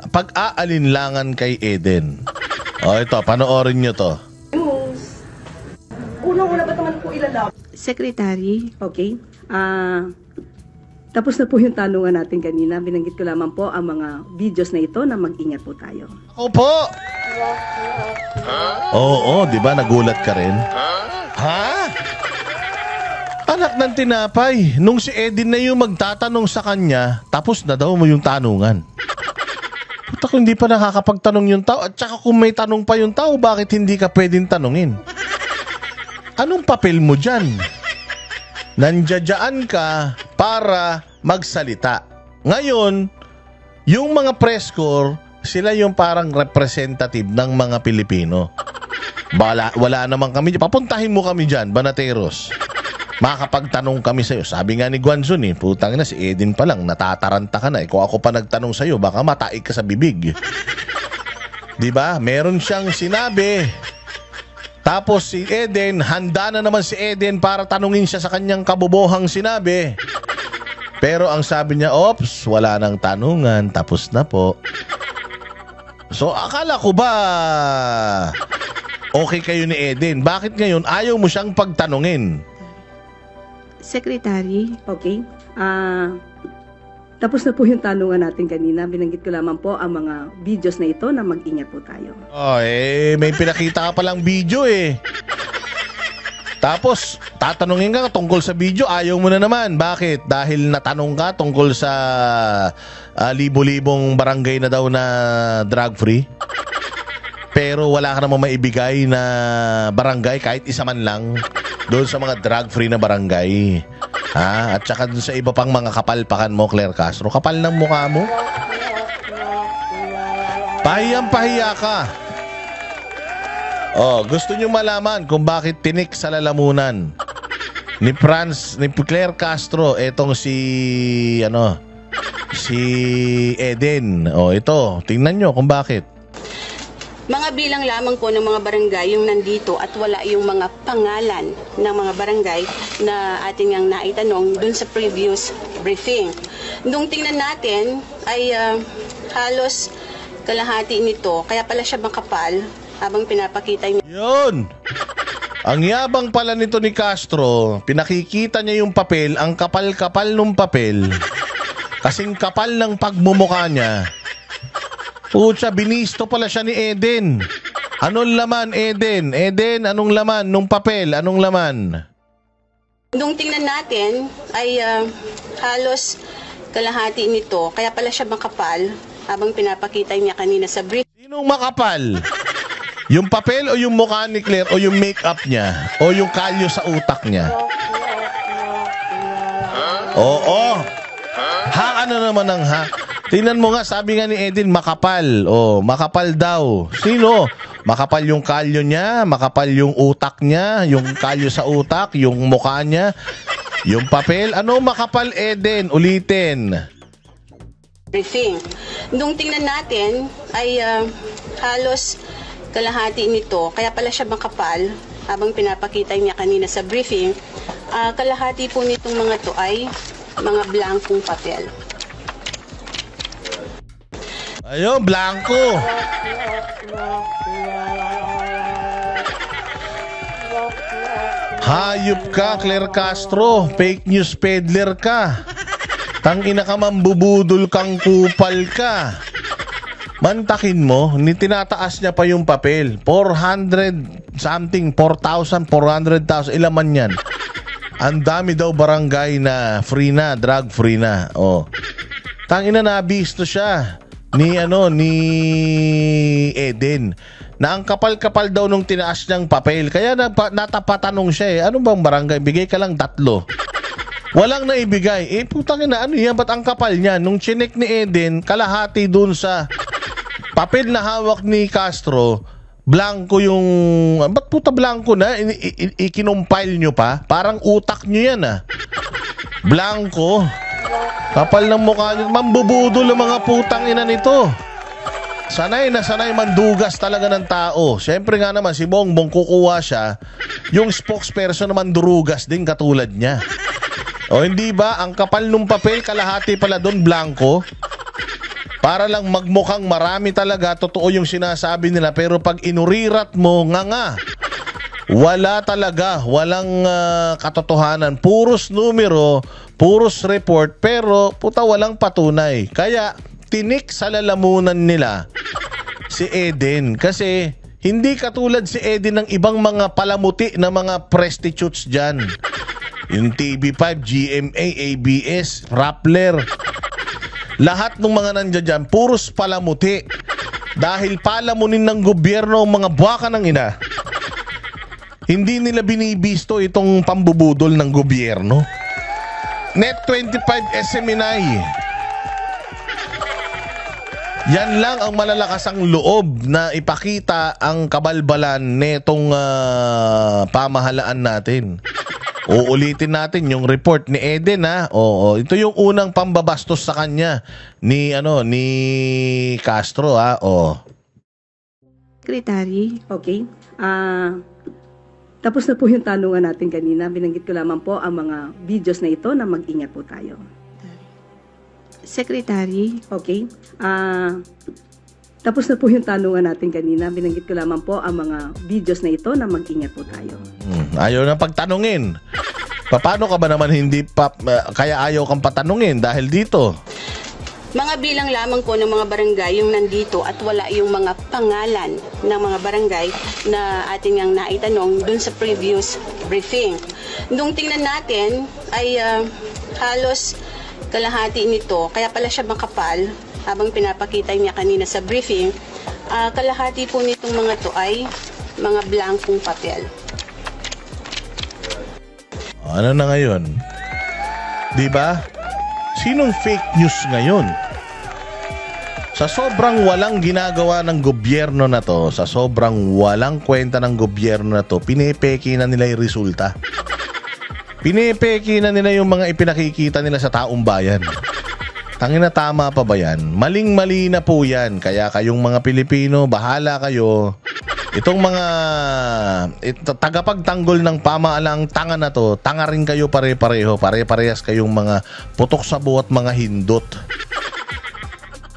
pag-aalinlangan kay Eden. Ito, panoorin niyo to. Unang-una ba naman po ilalabi? Secretary, okay. Tapos na po yung tanungan natin kanina. Binanggit ko lamang po ang mga videos na ito na mag-ingat po tayo. Opo! Oo, di ba nagulat ka rin? Ha? Anak ng tinapay, nung si Eden na yung magtatanong sa kanya, tapos na daw mo yung tanungan. Puta, kung hindi pa nakakapagtanong yung tao, at saka kung may tanong pa yung tao, bakit hindi ka pwedeng tanungin? Anong papel mo dyan? Nandiyadyaan ka para magsalita. Ngayon, yung mga press corps, sila yung parang representative ng mga Pilipino. Wala naman kami. Papuntahin mo kami dyan, Banateros. Makakapagtanong kami sa'yo. Sabi nga ni Guanzon putang na si Eden pa lang, natataranta ka na. Kung ako pa nagtanong sa'yo, baka mataik ka sa bibig. Diba? Meron siyang sinabi. Tapos si Eden, handa na naman si Eden para tanungin siya sa kanyang kabobohang sinabi. Pero ang sabi niya, ops, wala nang tanungan, tapos na po. So akala ko ba okay kayo ni Eden? Bakit ngayon ayaw mo siyang pagtanungin? Secretary, okay. Tapos na po yung tanungan natin kanina. Binanggit ko lamang po ang mga videos na ito na mag-ingat po tayo. May pinakita ka palang video Tapos, tatanungin ka tungkol sa video, ayaw mo na naman. Bakit? Dahil natanong ka tungkol sa libo-libong barangay na daw na drug-free? Pero wala ka namang maibigay na barangay, kahit isa man lang, doon sa mga drug-free na barangay. At saka doon sa iba pang mga kapalpakan mo, Claire Castro. Kapal ng mukha mo. Pahiyang-pahiya ka. Gusto nyo malaman kung bakit tinik sa lalamunan. ni Claire Castro, etong si Eden. Ito, tingnan nyo kung bakit. Mga bilang lamang po ng mga barangay yung nandito at wala yung mga pangalan ng mga barangay na ating yang naitanong dun sa previous briefing. Nung tingnan natin ay halos kalahati nito, kaya pala siya makapal habang pinapakita niya. Yun! Ang yabang pala nito ni Castro, pinakikita niya yung papel, ang kapal-kapal ng papel, kasing kapal ng pagmumukha niya. Pucha, binisto pala siya ni Eden. Anong laman, Eden? Eden, anong laman nung papel? Anong laman? Nung tingnan natin ay halos kalahati nito, kaya pala siya makapal habang pinapakita niya kanina sa brief. Sinong makapal? Yung papel o yung mukha ni Claire o yung makeup niya o yung kalyo sa utak niya? Oo. Ha, ano naman ang ha? Tingnan mo nga, sabi nga ni Eden, makapal. Makapal daw. Sino? Makapal yung kalyo niya, makapal yung utak niya, yung kalyo sa utak, yung mukha niya, yung papel. Ano makapal, Eden? Ulitin. Briefing. Nung tingnan natin ay halos kalahati nito, kaya pala siya makapal habang pinapakita niya kanina sa briefing. Kalahati po nitong mga to ay mga blankong papel. Ayun, blanco. Hayop ka, Claire Castro. Fake news peddler ka. Tangina ka, mambubudol kang kupal ka. Mantakin mo, tinataas niya pa yung papel. 400 something, 4,000, 400,000. Ilan man yan? Ang dami daw barangay na free na, drug free na. Tangina, nabisto siya ni Eden na ang kapal-kapal daw nung tinaas niyang papel. Kaya natapatanong siya ano bang barangay? Bigay ka lang 3. Walang naibigay. Putang ina, ano yan? Ba't ang kapal niya? Nung chinek ni Eden, kalahati dun sa papel na hawak ni Castro, blanco yung... Ba't puta blanco na? Ikinumpile nyo pa? Parang utak nyo yan Blanco. Kapal ng mukha nyo. Mambubudol ang mga putang ina nito. Sanay na sanay mandugas talaga ng tao. Siyempre nga naman, si Bongbong kukuha siya. Yung spokesperson naman durugas din katulad niya. Hindi ba? Ang kapal ng papel, kalahati pala doon, blanco. Para lang magmukhang marami talaga, totoo yung sinasabi nila. Pero pag inurirat mo, nga. Wala talaga. Walang katotohanan. Puros numero, puros report, pero puta walang patunay. Kaya tinik sa lalamunan nila si Eden. Kasi hindi katulad si Eden ng ibang mga palamuti na mga prostitutes dyan. Yung TV5, GMA, ABS, Rappler. Lahat ng mga nandiyan dyan, puros palamuti. Dahil palamunin ng gobyerno ang mga buwaka ng ina. Hindi nila binibisto itong pambubudol ng gobyerno. Net 25 SMNI. Yan lang ang malalakas ang loob na ipakita ang kabalbalan netong pamahalaan natin. Uulitin natin yung report ni Eden ito yung unang pambabastos sa kanya ni Castro Secretary, okay. Tapos na po yung tanungan natin kanina. Binanggit ko lamang po ang mga videos na ito na mag-ingat po tayo. Secretary, okay. Tapos na po yung tanungan natin kanina. Binanggit ko lamang po ang mga videos na ito na mag-ingat po tayo. Ayaw na pagtanungin. Paano ka ba naman kaya ayaw kang patanungin dahil dito? Mga bilang lamang po ng mga barangay yung nandito at wala yung mga pangalan ng mga barangay na ating yang naitanong dun sa previous briefing. Nung tingnan natin ay halos kalahati nito, kaya pala siya makapal habang pinapakita niya kanina sa briefing. Kalahati po nitong mga to ay mga blankong papel. Ano na ngayon? Diba? Sinong fake news ngayon? Sa sobrang walang ginagawa ng gobyerno na to, sa sobrang walang kwenta ng gobyerno na to, pinepeki na nila yung resulta. Pinipeki na nila yung mga ipinakikita nila sa taong bayan. Tangina, tama pa ba yan? Maling-mali na po yan. Kaya kayong mga Pilipino, bahala kayo. Itong mga tagapagtanggol ng pamahalang tanga na to, tanga rin kayo pare-pareho. Pare-parehas kayong mga putok sa buhat mga hindot.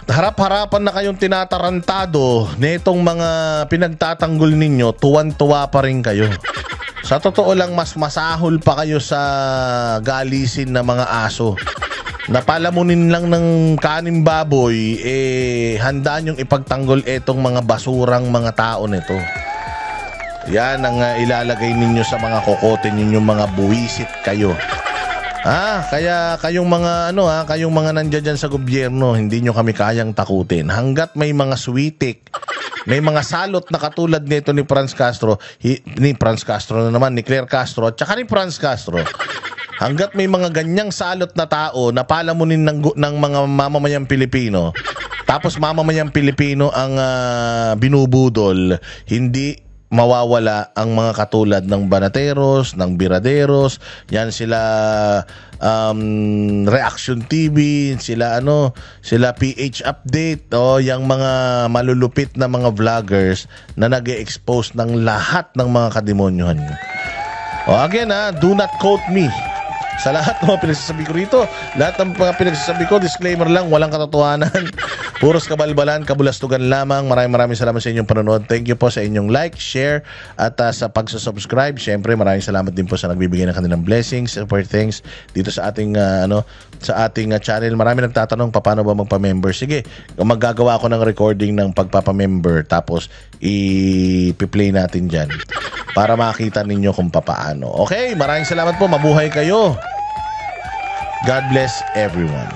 Harap-harapan na kayong tinatarantado nitong mga pinagtatanggol ninyo, tuwan-tuwa pa rin kayo. Sa totoo lang, mas masahol pa kayo sa galisin na mga aso. Napalamunin lang ng kaning baboy, handaan yung ipagtanggol etong mga basurang mga tao nito. Yan ang ilalagay ninyo sa mga kokote ninyo, mga buwisit kayo. Kaya kayong mga kayong mga nandiyan dyan sa gobyerno, hindi nyo kami kayang takutin. Hanggat may mga switik, may mga salot na katulad nito ni Franz Castro, ni Claire Castro, at saka ni Franz Castro. Hanggat may mga ganyang salot na tao na palamunin ng mga mamamayang Pilipino, tapos mamamayang Pilipino ang binubudol, hindi mawawala ang mga katulad ng Banateros, ng Biraderos. Yan sila Reaction TV, sila PH Update, yung mga malulupit na mga vloggers na nag-e-expose ng lahat ng mga kademonyohan nyo. Again, do not quote me sa lahat ng mga pinagsasabi ko rito. Lahat ng mga pinagsasabi ko, disclaimer lang, walang katotohanan. Puros kabalbalan, kabulastugan lamang. Maraming salamat sa inyong panonood. Thank you po sa inyong like, share, at sa pagsusubscribe. Siyempre, maraming salamat din po sa nagbibigay ng kanilang blessings, support things dito sa ating channel. Maraming nagtatanong paano ba magpa-member. Sige, maggagawa ako ng recording ng pagpapa-member, tapos i-play natin dyan para makita ninyo kung papaano. Okay, maraming salamat po. Mabuhay kayo. God bless everyone.